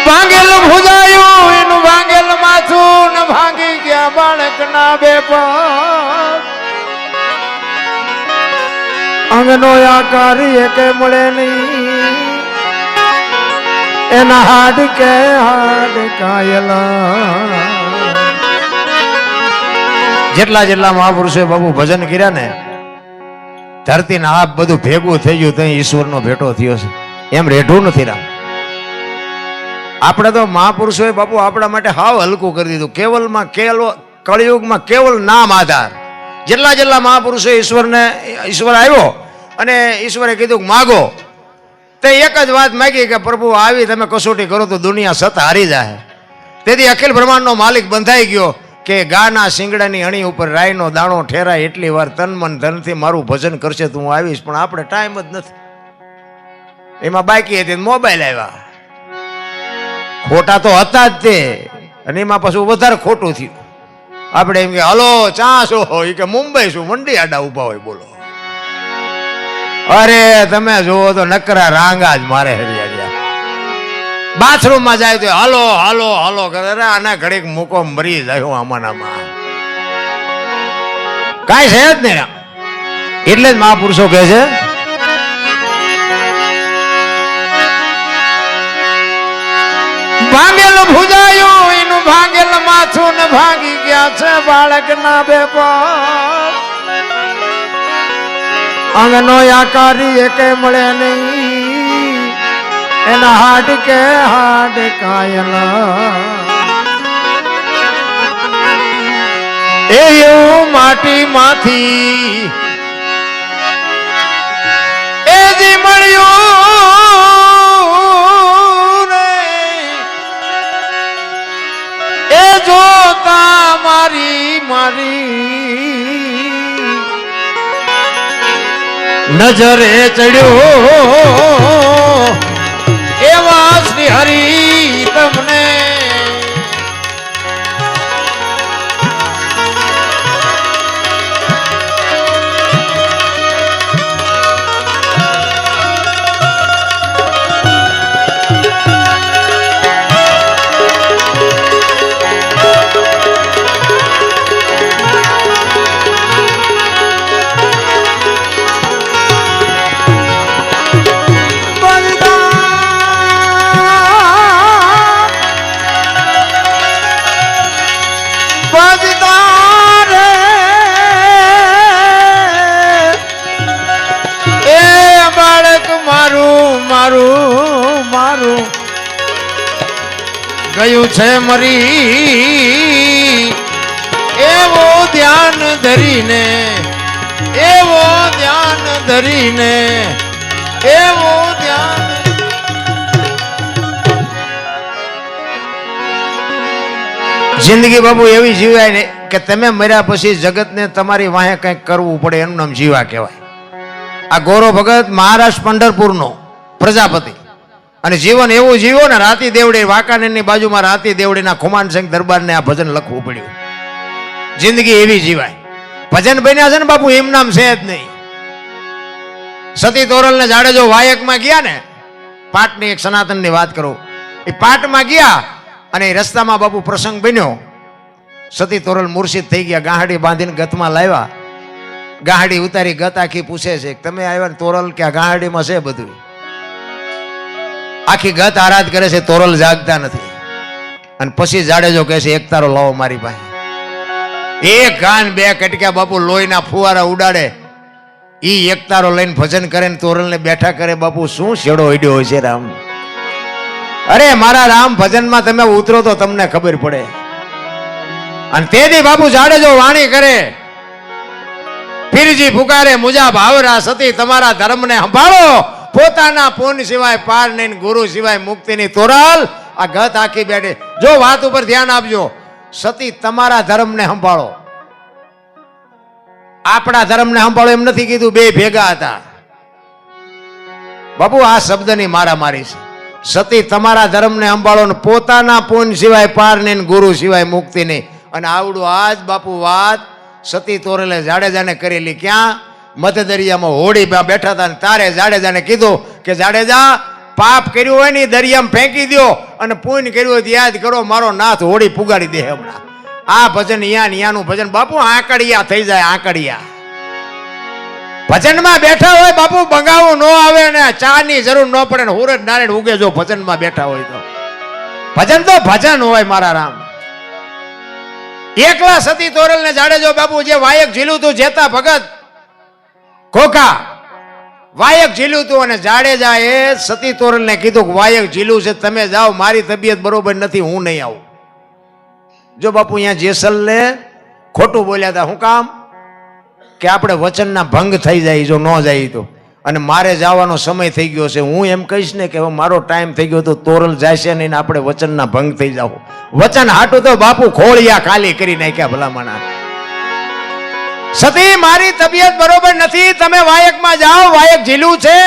ભાંગેલ ભુજાયું એનું ભાંગેલ માથું ને ભાંગી ગયા બાળક ના બે પગ અંગનો આકાર એકે મળે નહીં એના હાડ કાયલા જેટલા જેટલા મહાપુરુષોએ બાબુ ભજન કર્યા ને ધરતી ના આપ બધું ભેગું થઈ ગયું ત્યાં ઈશ્વરનો ભેટો થયો છે એમ રેઢું નથી રામ આપણે તો મહાપુરુષોએ બાપુ આપણા માટે હાવ હલકું કરી દીધું કેવલમાં કળિયુગમાં કેવલ નામ આધાર જેટલા જેટલા મહાપુરુષો ઈશ્વર આવ્યો અને ઈશ્વરે કીધું માગો તે એક જ વાત માગી કે પ્રભુ આવી તમે કસોટી કરો તો દુનિયા સત હારી જાય તેથી અખિલ બ્રહ્માંડનો માલિક બંધાઈ ગયો કે ગાના શિંગડાની અણી ઉપર રાયનો દાણો ઠેરાય એટલી વાર તન મન ધનથી મારું ભજન કરશે તો હું આવીશ પણ આપણે ટાઈમ જ નથી એમાં બાકી હતી મોબાઈલ આવ્યા ખોટા તો હતા જ તે અને એમાં પાછું વધારે ખોટું થયું આપણે એમ કે હલો ચાસો હોય કે મુંબઈ શું મંડી આડા ઉભા હોય બોલો અરે તમે જુઓ તો નકરા રાંગા જ મારે હરિયા બાથરૂમ માં જાય તો હાલો હાલો હાલો કરે આના ઘડીક મૂકો મરી જાય આમાંનામાં કાંઈ છે જ નહીં એટલે જ મહાપુરુષો કહે છે ભાંગેલ ભુજાયું એનું ભાંગેલ માથું ને ભાંગી ગયા છે બાળક ના બે પગ અંગનો આકારી એકે મળે નહીં એના હાડ કાયલા એવું માટી માંથી એ જી મળ્યું એ જોતા મારી મારી નજરે ચડ્યો એવા શ્રી હરી તમને ગયું છે મરી એવો ધ્યાન ધરીને એવો ધ્યાન ધરીને એવો ધ્યાન જિંદગી બાબુ એવી જીવાય ને કે તમે મર્યા પછી જગતને તમારી વાહે કંઈક કરવું પડે એનું નામ જીવા કહેવાય. આ ગૌરવ ભગત મહારાષ્ટ્ર પંઢરપુરનો પ્રજાપતિ અને જીવન એવું જીવો ને રાતી દેવડી વાંકાનેરની બાજુમાં રાતી દેવડીના ખુમાનસિંહ દરબારને આ ભજન લખવું પડ્યું. જિંદગી એવી જીવાય. ભજન બન્યા છે ને બાપુ એમ નામ છે જ નહીં. સતી તોરલ ને જાડેજો વાયકમાં ગયા ને, પાટની એક સનાતનની વાત કરું, એ પાટમાં ગયા અને રસ્તામાં બાપુ પ્રસંગ બન્યો. સતી તોરલ મુર્શિદ થઈ ગયા, ગાહડી બાંધીને ગતમાં લાવ્યા. ગાહડી ઉતારી ગત આખી પૂછે છે તમે આવ્યા ને તોરલ કે આ ગાહડીમાં છે બધું. આખી ગત આરાધ કરે છે, તોરલ જાગતા નથી. અને પછી જાડેજો કહે છે એક તારો લાવો મારી પાસે. એક ગાન બે કટક્યા બાપુ લોહીના ફુવારા ઉડાડે. ઈ એક તારો લઈને ભજન કરે ને તોરલને બેઠા કરે. બાપુ શું છેડો ઈડ્યો હોય છે રામ. અરે મારા રામ ભજનમાં તમે ઉતરો તો તમને ખબર પડે. અને તેથી બાપુ જાડેજો વાણી કરે, પીરજી પુકારે મુજા ભાવરા સતી તમારા ધર્મને સંભાળો, પોતાના પૂન સિવાય પાર નહીં, ગુરુ સિવાય મુક્તિની તોરલ. આ ગત આખી બેઠે. જો વાત ઉપર ધ્યાન આપજો, સતી તમારા ધર્મને સંભાળો. આપણા ધર્મને સંભાળો એમ નથી કીધું, બે ભેગા હતા. બાપુ આ શબ્દની મારામારી છે. સતી તમારા ધર્મને સંભાળો ને પોતાના પૂન સિવાય પાર નહીં, ગુરુ સિવાય મુક્તિ નહીં. અને આવડું આજ બાપુ વાત સતી તોરલે જાડેજાને કરેલી. ક્યાં? મધ દરિયામાં હોડીમાં બેઠા હતા ને તારે જાડેજાને કીધું કે જાડેજા પાપ કર્યું હોય ને દરિયામાં ફેંકી દો અને પુણ્ય કર્યું હોય યાદ કરો, મારો નાથ હોડી પુગાડી દે હમણાં. આ ભજન યાનું ભજન બાપુ આંકડિયા થઈ જાય. આંકડિયા ભજનમાં બેઠા હોય બાપુ બંગાવું ન આવે ને ચા ની જરૂર ન પડે ને હુરજ નારાયણ ઉગે જો ભજનમાં બેઠા હોય તો. ભજન તો ભજન હોય મારા રામ. એકલા સતી તોરલ ને જાડેજો બાપુ જે વાયક ઝીલું તું, જેતા ભગત ખોખા વાયક ઝીલું તું. અને જાડેજા એ સતી તોરલ ને કીધું કે વાયક ઝીલું છે, તમે જાઓ, મારી તબિયત બરોબર નથી, હું નહીં આવું. જો બાપુ અહીંયા જેસલ ને ખોટું બોલ્યા હતા. શું કામ? કે આપણે વચનના ભંગ થઈ જાય જો ન જાય તો. અને મારે જવાનો સમય થઈ ગયો છે, હું એમ કહીશ ને કે હવે મારો ટાઈમ થઈ ગયો તો તોરલ જાય છે નહીં, આપણે વચનના ભંગ થઈ જાવ. વચન હાટું તો બાપુ ખોળિયા ખાલી કરી નાખ્યા ભલામણા. સતી મારી તબિયત બરોબર નથી, તમે વાયકમાં જાઓ, વાયક ઝીલું છે,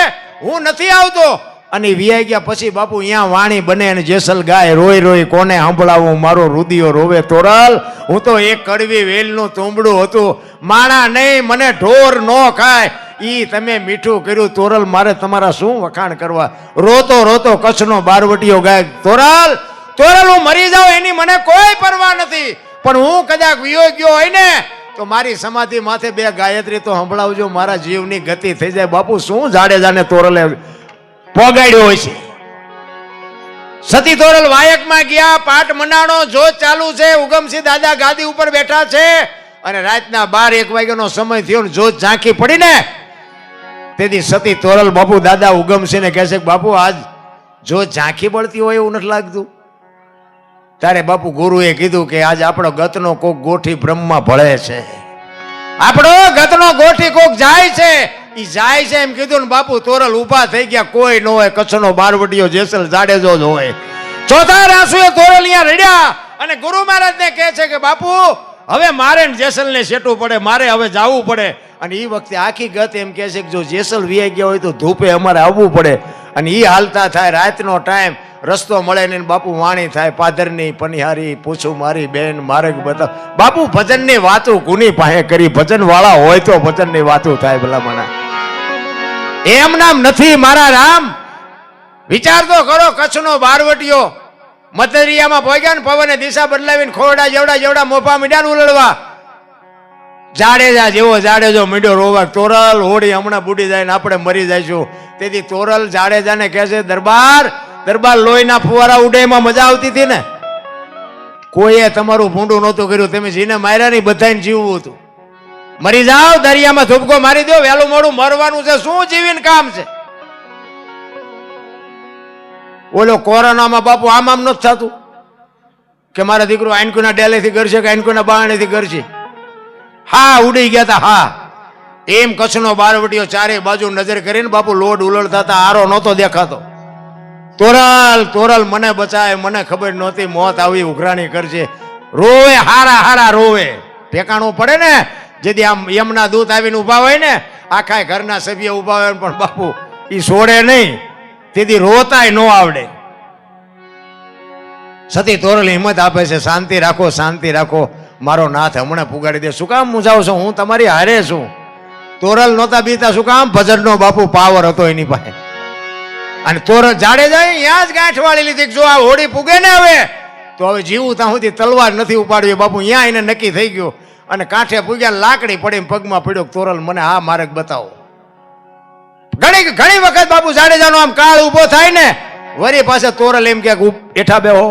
હું નથી આવતો. અને વિયાઈ ગયા પછી બાપુ અહીંયા વાણી બને અને જેસલ ગાય રોઈ રોઈ કોને સંભળાવું, મારો રુદિયો રોવે તોરલ. હું તો એક કડવી વેલનું તુંબડું હતું, માણા નહીં મને ઢોર નો ખાય. ઈ તમે મીઠું કર્યું તોરલ, મારે તમારા શું વખાણ કરવા. રોતો રોતો કચ્છનો બારવટીયો ગાય તોરલ. તોરલ હું મરી જાઉં એની મને કોઈ પરવા નથી, પણ હું કદાચ વિયો ગયો હોય ને તો મારી સમાધિ માથે બે ગાયત્રી તો સંભળાવજો, મારા જીવની ગતિ થઈ જાય. બાપુ શું જાડેજાને તોરલે પોગાડ્યો હોય છે. સતી તોરલ વાયકમાં ગયા, પાઠ મનાણો, જોત ચાલુ છે, ઉગમસિંહ દાદા ગાદી ઉપર બેઠા છે. અને રાતના 12-1 વાગ્યાનો સમય થયો ને જોત ઝાંખી પડી ને તેથી સતી તોરલ બાપુ દાદા ઉગમસિંહને કહે છે કે બાપુ આજ જોત ઝાંખી પડતી હોય એવું નથી લાગતું. તારે બાપુ ગુરુએ કીધું કે આજ આપણો ગતનો કોક ગોઠી બ્રહ્મમાં ભળે છે, આપણો ગતનો ગોઠી કોક જાય છે, ઈ જાય છે એમ કીધું ને બાપુ તોરલ ઊભા થઈ ગયા. કોઈ ન હોય, કચ્છનો બારવટીયો જેસલ જાડેજો જ હોય. ચોથા રાસુએ તોરલ અહીંયા રડ્યા અને ગુરુ મહારાજને કહે છે કે બાપુ હવે મારે જેસલને શેટવું પડે, મારે હવે જવું પડે. અને એ વખતે આખી ગત એમ કહે છે કે જો જેસલ વિયાઈ ગયા હોય તો ધૂપે અમારે આવવું પડે. અને એ હાલતા થાય, રાતનો ટાઈમ, રસ્તો મળે ને બાપુ વાણી થાય, પાદરની પનિહારી પૂછું મારી બેન માર્ગ બતાવ. બાપુ ભજનની વાતો ગુની પાસે કરી, ભજન વાળા હોય તો ભજનની વાતો થાય ભલામણા. એમ નામ નથી મારા રામ. વિચાર તો કરો, કચ્છનો બારવટીયો મધદરિયામાં પહોંચ્યા ને પવને દિશા બદલાવીને ખોરડા જેવડા મોફા મીડા ઉલળવા. જાડેજા જેવો જાડેજો મીડ્યો રોવા, તોરલ હોડી હમણાં બુડી જાય ને આપણે મરી જઈશું. તેથી તોરલ જાડેજાને કહે છે દરબાર લોહીના ફુવારા ઉડે એમાં મજા આવતી હતી ને, કોઈએ તમારું ભૂંડું નહોતું કર્યું, તમે જીને માર્યા નહીં, બધાને જીવવું હતું. મરી જાઓ, દરિયામાં ધૂપકો મારી દો, વહેલું મોડું મરવાનું છે, શું જીવીને કામ છે. ઓલો કોરોનામાં બાપુ આમ નથી થતું, કે મારા દીકરો આઈનકુના ડેલેથી ગરશે કે આઈનકુના બારણેથી ગરશે. હા ઉડી ગયા હતા. હા એમ કચ્છનો બારવટીયો ચારે બાજુ નજર કરીને બાપુ લોડ ઉલળતા હતા, આરો નહોતો દેખાતો. તોરલ મને બચાય, મને ખબર નહોતી મોત આવી ઉઘરાણી કરશે. રોવે, હારા હારા રોવે. ઠેકાણું પડે ને જેથી આમ યમના દૂત આવીને ઉભા હોય ને, આખા ઘરના સભ્ય ઉભા હોય, પણ બાપુ એ છોડે નહીં. તેથી રોતાય ન આવડે. સતી તોરલ હિંમત આપે છે, શાંતિ રાખો, શાંતિ રાખો, મારો નાથ હમણાં પુગાડી દે. શું કામ મૂંઝાવ છો? હું તમારી હારે છું. તોરલ નહોતા બીતા. શું કામ? ભજનનો બાપુ પાવર હતો એની પાસે. અને તોરલ જાડેજા ત્યાં જ ગાંઠ વાળી લીધી. જો આ હોળી પૂગે ને હવે તો હવે જીવું ત્યાં સુધી તલવાર નથી ઉપાડવી. બાપુ અહીંયા એને નક્કી થઈ ગયું. અને કાંઠે પૂગ્યા, લાકડી પડી પગમાં પડ્યો. તોરલ મને આ માર્ગ બતાવો. ઘણી વખત બાપુ જાડેજાનો આમ કાળ ઉભો થાય ને, વરી પાસે તોરલ એમ કે એઠા બેહો.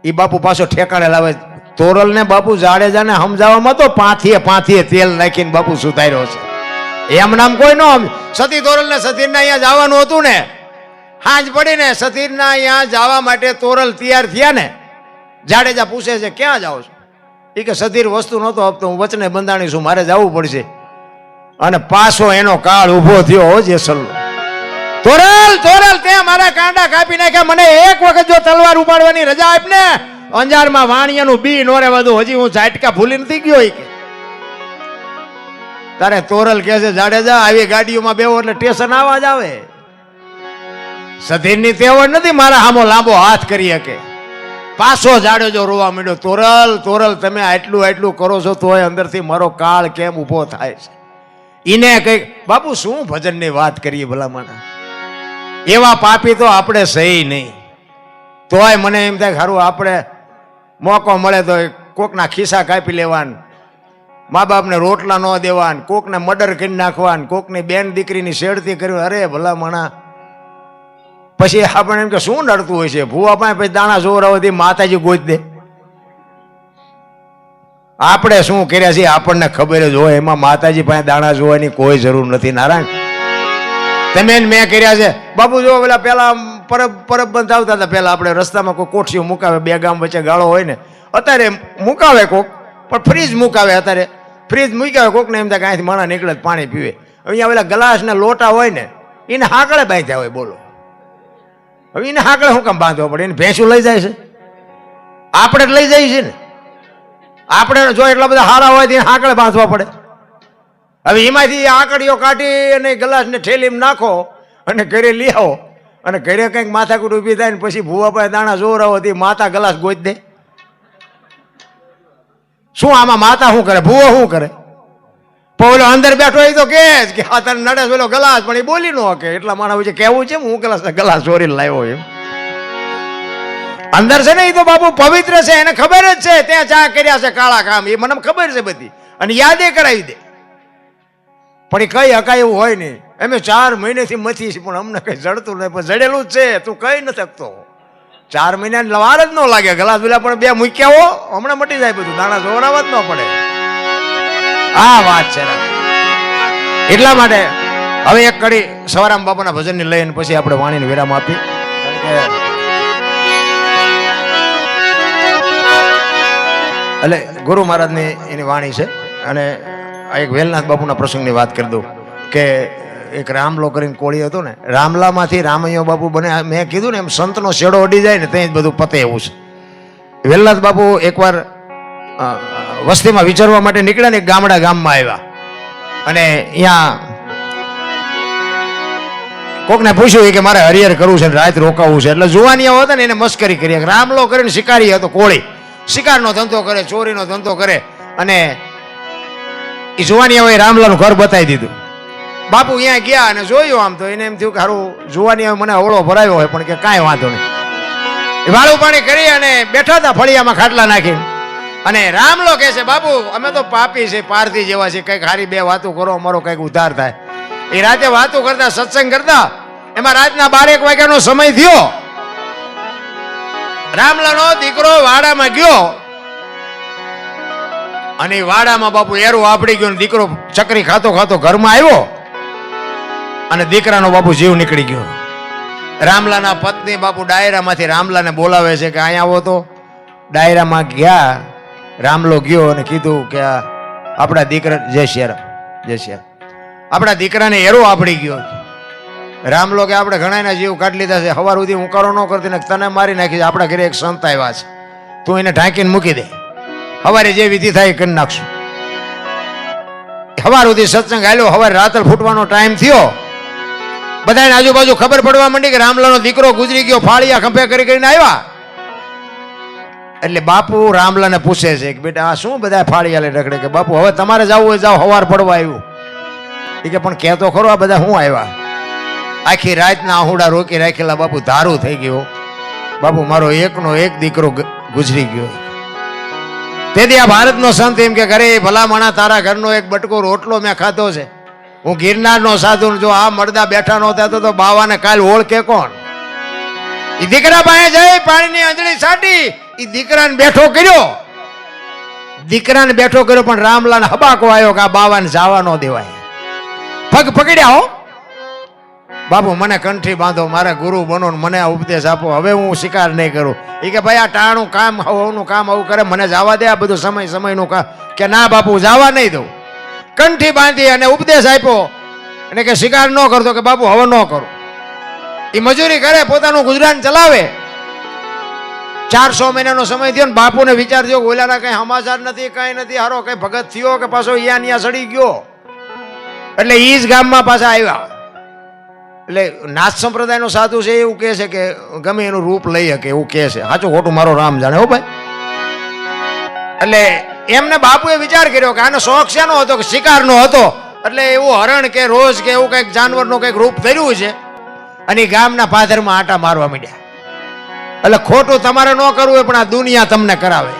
એ બાપુ પાછો ઠેકાણે લાવે. તોરલ ને બાપુ જાડેજાને સમજાવવામાં તો પાંથીએ તેલ નાખીને બાપુ સુધાર્યો છે. એમ નામ કોઈ નો. સતી તોરલ ને સતીરના અહીંયા જવાનું હતું ને, હાંજ પડી ને સતીરના અહીંયા જવા માટે તોરલ તૈયાર થયા ને, જાડેજા પૂછે છે ક્યાં જાઓ છો? એ કે સતીર વસ્તુ નહોતો આપતો, હું વચને બંધાણી છું, મારે જવું પડશે. અને પાછો એનો કાળ ઉભો થયો. હો જેસલ તોરલ તે મારા કાંડા કાપી નાખ્યા. મને એક વખત જો તલવાર ઉપાડવાની રજા આપ ને, અંજારમાં વાણિયાનું બી નો રહેવા દઉં. હજી હું ઝાટકા ભૂલી નથી ગયો. કે તારે તોરલ કહે છે જાડેજા આવી ગાડીઓમાં બેવો એટલે સ્ટેશન આવા જ આવે. સધીરની તેવડ નથી મારા હામો લાંબો હાથ કરી શકે. પાછો જાડેજો રોવા માંડ્યો. તોરલ તમે આટલું કરો છો તોય અંદરથી મારો કાળ કેમ ઉભો થાય છે? ઈને કઈ બાપુ શું ભજનની વાત કરીએ ભલામણ. એવા પાપી તો આપણે સહી નહીં. તોય મને એમ થાય સારું આપણે મોકો મળે તો કોકના ખિસ્સા કાપી લેવાન, મા બાપને રોટલા ન દેવાન, કોકને મર્ડર કરી નાખવાન, કોકની બેન દીકરીની શેડતી કરી. અરે ભલામણા પછી આપણે એમ કે શું નડતું હોય છે? ભૂવા પાસે પછી દાણા જોરાવથી માતાજી ગોત દે. આપણે શું કર્યા છીએ આપણને ખબર જ હોય. એમાં માતાજી પાસે દાણા જોવાની કોઈ જરૂર નથી. નારાયણ તમે મેં કર્યા છે બાપુ. જો પેલા પેલા પરબ બંધ આવતા હતા, પેલા આપણે રસ્તામાં કોઈ કોઠીઓ મુકાવે, બે ગામ વચ્ચે ગાળો હોય ને, અત્યારે મુકાવે કોક, પણ ફ્રીજ મુકાવે. અત્યારે ફ્રીજ મૂકાવે કોકને એમ થાય કે અહીંથી માણા નીકળે પાણી પીવે. અહીંયા પેલા ગ્લાસ ને લોટા હોય ને એને હાકડે બાંધ્યા હોય. બોલો હવે એને હાકડે શું કામ બાંધવા પડે? એને ભેંસું લઈ જાય છે, આપણે જ લઈ જાય છે ને. આપણે જો એટલા બધા હારા હોય તો એને હાકડે બાંધવા પડે. હવે એમાંથી આકડીઓ કાઢી અને ગ્લાસને ઠેલીમાં નાખો અને ઘરે લઈ આવો. અને ઘરે કંઈક માથાકૂટ ઊભી થાય ને પછી ભૂવા પાસે દાણા જોરાવો હતી માતા ગ્લાસ ગોઈ દે. શું આમાં માતા શું કરે, ભૂવો શું કરે? પેલો અંદર બેઠો એ તો કે આ તને નડે પેલો ગ્લાસ, પણ એ બોલી ન શકે. એટલા માણસ વચ્ચે કેવું છે હું ગ્લાસ ચોરીને લાવ્યો એમ. અંદર છે ને એ તો બાપુ પવિત્ર છે, એને ખબર જ છે ત્યાં ચા કર્યા છે કાળા કામ, એ મને ખબર છે બધી, અને યાદે કરાવી દે. પણ એ કઈ હકાય એવું હોય નહીં. અમે 4 મહિનેથી મથી છે પણ અમને કઈ જડતું નહીં, પણ જડેલું જ છે, તું કઈ ન શકતો. 4 મહિના વાર જ ન લાગે. ગ્લાસ પેલા પણ 2 મૂક્યા હો, હમણાં મટી જાય બધું, દાણા જોરાવા જ ન પડે. આ વાત છે. એટલા માટે હવે એક કડી સવારામ બાપાના ભજનની લઈને પછી આપણે વાણીને વિરામ આપી. એટલે ગુરુ મહારાજની એની વાણી છે. અને એક વેલનાથ બાપુના પ્રસંગની વાત કરી દઉં કે એક રામલો કરીને કોળી હતો ને, રામલામાંથી રામૈયો બાપુ બને. મેં કીધું ને એમ સંતનો શેડો અડી જાય ને ત્યાં જ બધું પતે એવું છે. વેલનાથ બાપુ એકવાર વસ્તીમાં વિચારવા માટે નીકળ્યા ને, એક ગામમાં આવ્યા અને અહીંયા કોકને પૂછ્યું કે મારે હરિહર કરવું છે, રાત રોકાવું છે. એટલે જુવાનિયા હતા ને એને મસ્કરી કરી. રામલો કરીને શિકારી હતો, કોળી શિકારનો ધંધો કરે, ચોરીનો ધંધો કરે. અને એ જુવાનિયા રામલાનું ઘર બતાવી દીધું. બાપુ અહીંયા ગયા અને જોયું આમ તો એને એમ થયું કે સારું જુવાનિયા મને અવળો ભરાયો હોય, પણ કે કાંઈ વાંધો નહીં. વાળું પાણી કરી અને બેઠા હતા ફળિયામાં ખાટલા નાખીને. અને રામલો કહે છે બાપુ અમે તો પાપી છે, પારથી જેવા છે, કંઈક હારી 2 વાતો કરો, અમારો કંઈક ઉદ્ધાર થાય. એ રાતે વાતો કરતા, સત્સંગ કરતા, એમાં રાતના 12-1 વાગ્યાનો સમય થયો. રામલાનો દીકરો વાડામાં ગયો અને વાડામાં બાપુ એરું આપડી ગયો. દીકરો ચકરી ખાતો ખાતો ઘરમાં આવ્યો અને દીકરાનો બાપુ જીવ નીકળી ગયો. રામલાના પત્ની બાપુ ડાયરામાંથી રામલાને બોલાવે છે કે અહીંયા આવો તો. ડાયરામાં ગયા. રામલો ગયો અને કીધું કે આપણા દીકરા જય શ્યારામ, જય શ્યારામ, આપણા દીકરાને એરો આપડી ગયો. રામલો કે આપણે ઘણાના જીવ કાઢી લીધા છે, સવાર સુધી હું કરો ન કરતી ને તને મારી નાખી છે. આપણા ઘરે એક સંત આવ્યા છે, તું એને ઢાંકીને મૂકી દે, સવારે જે વિધિ થાય કરી નાખશું. સવાર સુધી સત્સંગ હાલ્યો. સવારે રાતર ફૂટવાનો ટાઈમ થયો. બધાને આજુબાજુ ખબર પડવા માંડી કે રામલાનો દીકરો ગુજરી ગયો. ફાળિયા ખંભે કરી કરીને આવ્યા. એટલે બાપુ રામલાને પૂછે છે કે બેટા આ શું બધા ફાળિયા લઈ રખડે? કે બાપુ હવે તમારે જવું હોય જાઓ, સવાર પડવા આવ્યું. એ કે પણ કહેતો ખરો આ બધા શું આવ્યા? આખી રાતના આહુડા રોકી રાખેલા. બાપુ ધારું થઈ ગયો. બાપુ મારો એકનો એક દીકરો ગુજરી ગયો. તેથી આ ભારતનો સંત એમ કે ઘરે ભલા માણા તારા ઘરનો એક બટકો રોટલો મેં ખાધો છે. હું ગિરનારનો સાધુ, જો આ મળદા બેઠા નહોતા તો બાવાને કાલ ઓળખે કોણ? એ દીકરા પાસે જઈ પાણીની અંજળી છાંટી એ દીકરાને બેઠો કર્યો. દીકરાને બેઠો કર્યો પણ રામલાને હબાકો આવ્યો કે આ બાવાને જવા ન દેવાય. પગ પકડ્યા. હો બાપુ મને કંઠી બાંધો, મારા ગુરુ બનો, મને આ ઉપદેશ આપો, હવે હું શિકાર નહીં કરું. એ કે ભાઈ આ ટાણું કામ હવનું કામ આવું કરે, મને જવા દે આ બધું સમયનું કામ. કે ના બાપુ જવા નહીં દઉં. કંઠી બાંધી અને ઉપદેશ આપ્યો અને કે શિકાર ન કરતો, કે બાપુ હવે ન કરો. એ મજૂરી કરે, પોતાનું ગુજરાન ચલાવે. 400 મહિનાનો સમય થયો ને બાપુને વિચાર થયો ઓલાના કઈ સમાચાર નથી, કઈ નથી, હારો કઈ ભગત થયો કે પાછો યા સડી ગયો. એટલે ઈ જ ગામમાં પાછા આવ્યા. એટલે નાથ સંપ્રદાયનો સાધુ છે એવું કહે છે કે ગમે એનું રૂપ લઈ શકે એવું કહે છે. સાચું ખોટું મારો રામ જાણે. હો ભાઈ. એટલે એમને બાપુએ વિચાર કર્યો કે આનો શોખ શેનો હતો? કે શિકારનો હતો. એટલે એવું હરણ કે રોજ કે એવું કંઈક જાનવરનું કંઈક રૂપ ધર્યું છે અને ગામના પાદરમાં આટા મારવા માંડ્યા. એટલે ખોટું તમારે ન કરવું હોય પણ આ દુનિયા તમને કરાવે.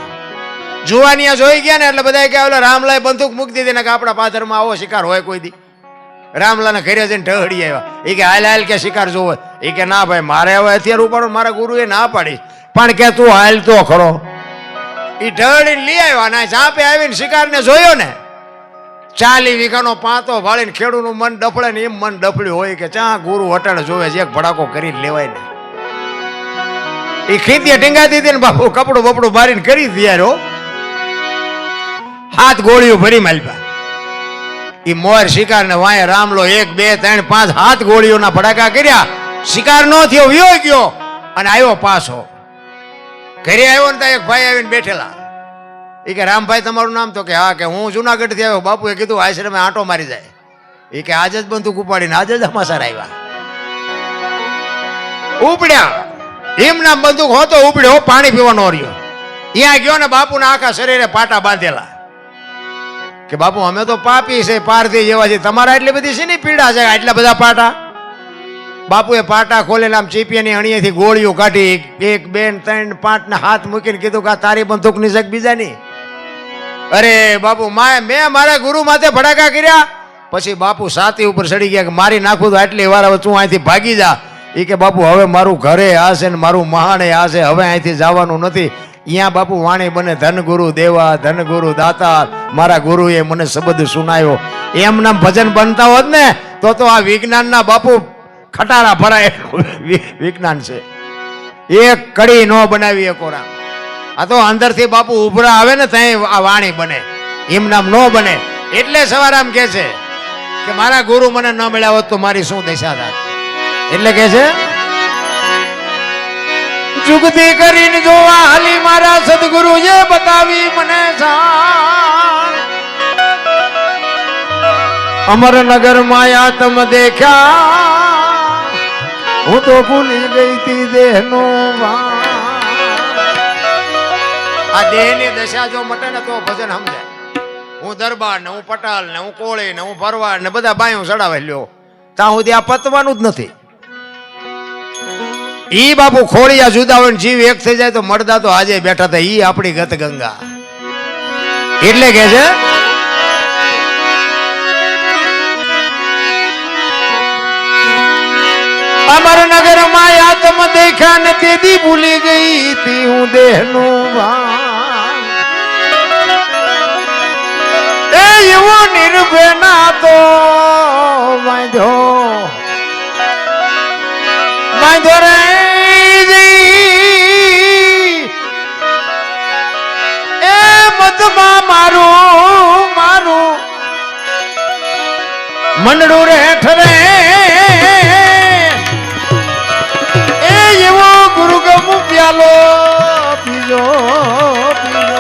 જુવાનિયા જોઈ ગયા ને એટલે બધા કે ઓલા રામલાએ બંદૂક મૂકી દીધી ને કે આપણા પાદરમાં આવો શિકાર હોય કોઈ દી. રામલાને ઘરે જઈને ઢહડી આવ્યા. એ કે હાલ હાલ કે શિકાર જોવો. એ કે ના ભાઈ મારે હવે અત્યારે ઉપાડો, મારા ગુરુએ ના પાડી. પણ કે તું હાલ તો ખરો. એ ઢહડીને લઈ આવ્યા ને ઝાપે આવીને શિકારને જોયો ને 40 વીઘાનો પાંતો ભાળીને ખેડૂતનું મન ડફળે ને એમ મન ડફળ્યું હોય કે ચા ગુરુ હટાડે જોવે છે, એક ભડાકો કરીને લેવાય ને. એ ખીતીએ ટીંગા દીધી ને બાપુ કપડું બપડું મારીને કરી દિયારો 7 ગોળીઓ ભરી માલપા. એ મોર શિકાર ને વાય રામલો 1 2 3 5 7 ગોળીઓના ભડાકા કર્યા. શિકાર નો થયો, વિયો ગયો અને આવ્યો પાછો. ઘરે આવ્યો ને ત્યાં એક ભાઈ આવીને બેઠેલા. એ કે રામભાઈ તમારું નામ? તો કે હા. કે હું જુનાગઢ થી આવ્યો. બાપુએ કીધું આશ્રમે આંટો મારી જાય. એ કે આજે જ બંદૂક ઉપાડીને આજે જ સમાચાર આવ્યા. ઉપડ્યા એમના બંદૂક હોતો ઉપડ્યો, પાણી પીવાનો રહ્યો. ત્યાં ગયો ને બાપુના આખા શરીરે પાટા બાંધેલા. કે બાપુ અમે તો પાપી છે, પારધી જેવા છે, તમારા એટલી બધી છે ને પીડા છે આટલા બધા પાટા? બાપુએ પાટા ખોલેલા આમ ચીપિયાની અણીએથી ગોળીઓ કાઢી 1 2 3 5 ને હાથ મૂકીને કીધું કે આ તારી બંદૂકની છે બીજાની? અરે બાપુ મેં મારા ગુરુ માથે ભડાકા કર્યા. પછી બાપુ છાતી ઉપર ચડી ગયા કે મારી નાખું તો આટલી વાર, હવે તું અહીંથી ભાગી જા. એ કે બાપુ હવે મારું ઘરે આ છે ને મારું મહાણે આ છે, હવે અહીંથી જવાનું નથી. અહીંયા બાપુ વાણી બને ધન ગુરુ દેવા, ધન ગુરુ દાતા. મારા ગુરુએ મને શબ્દ સુનાયો. એમના ભજન બનતા હોત ને તો આ વિજ્ઞાનના બાપુ ખટારા ભરાય વિજ્ઞાન છે. એક કડી નો બનાવી એકો રામ. આ તો અંદરથી બાપુ ઉભરા આવે ને ત્યાં આ વાણી બને, એમ નામ નો બને. એટલે સવારામ કે છે કે મારા ગુરુ મને ન મળ્યા હોત તો મારી શું દશા થાત. એટલે કે છે જુગતી કરીને જોવા હાલી મારા સદગુરુએ બતાવી મને અમરનગર માયા તમ દેખ્યા, હું તો ભૂલી ગઈ તી દેહનો આ દેહની દશા જો મટે ને તો ભજન સમજાય. હું દરબાર ને હું પટાલ ને હું કોળી ને હું ભરવાડ ને બધા બાયું ચડાવે લ્યો, ત્યાં સુધી આ પતવાનું જ નથી. ઈ બાપુ ખોડિયા જુદા હોય જીવ એક થઈ જાય તો મળદા તો આજે બેઠા હતા. ઈ આપણી ગત ગંગા. એટલે કે છે અમરનગર માયા તમ દેખ્યા ને તેથી ભૂલી ગઈ તી હું દેહનું ભાન. એ એવો નિર્ભેના તો બાંધ્યો રે ભંડડું રેઠ રે એ એવો ગુરુ ગમ પ્યાલો પીજો પીજો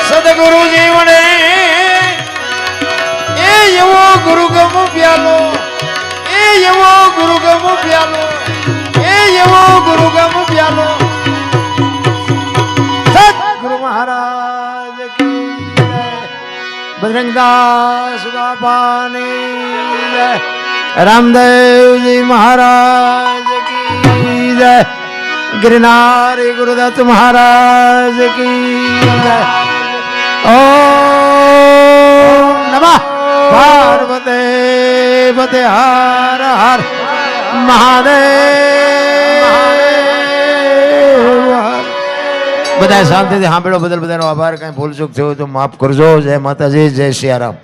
સદગુરુ જીવને એ એવો ગુરુ ગમ પ્યાલો એ એવો ગુરુ ગમ પ્યાલો એ એવો ગુરુ ગમ પ્યાલો સદગુરુ મહારાજ કી જય બજરંગદાસ બાપાની જય રામદેવજી મહારાજ કી જય गिरनारी गुरुदत्त महाराज की जय ओम नमः पार्वते पते हर हर महादेव બધા શાંતિથી સાંભળો બદલ બધાનો આભાર. કઈ ભૂલ ચૂક થયો તો માફ કરજો. જય માતાજી, જય સિયારામ.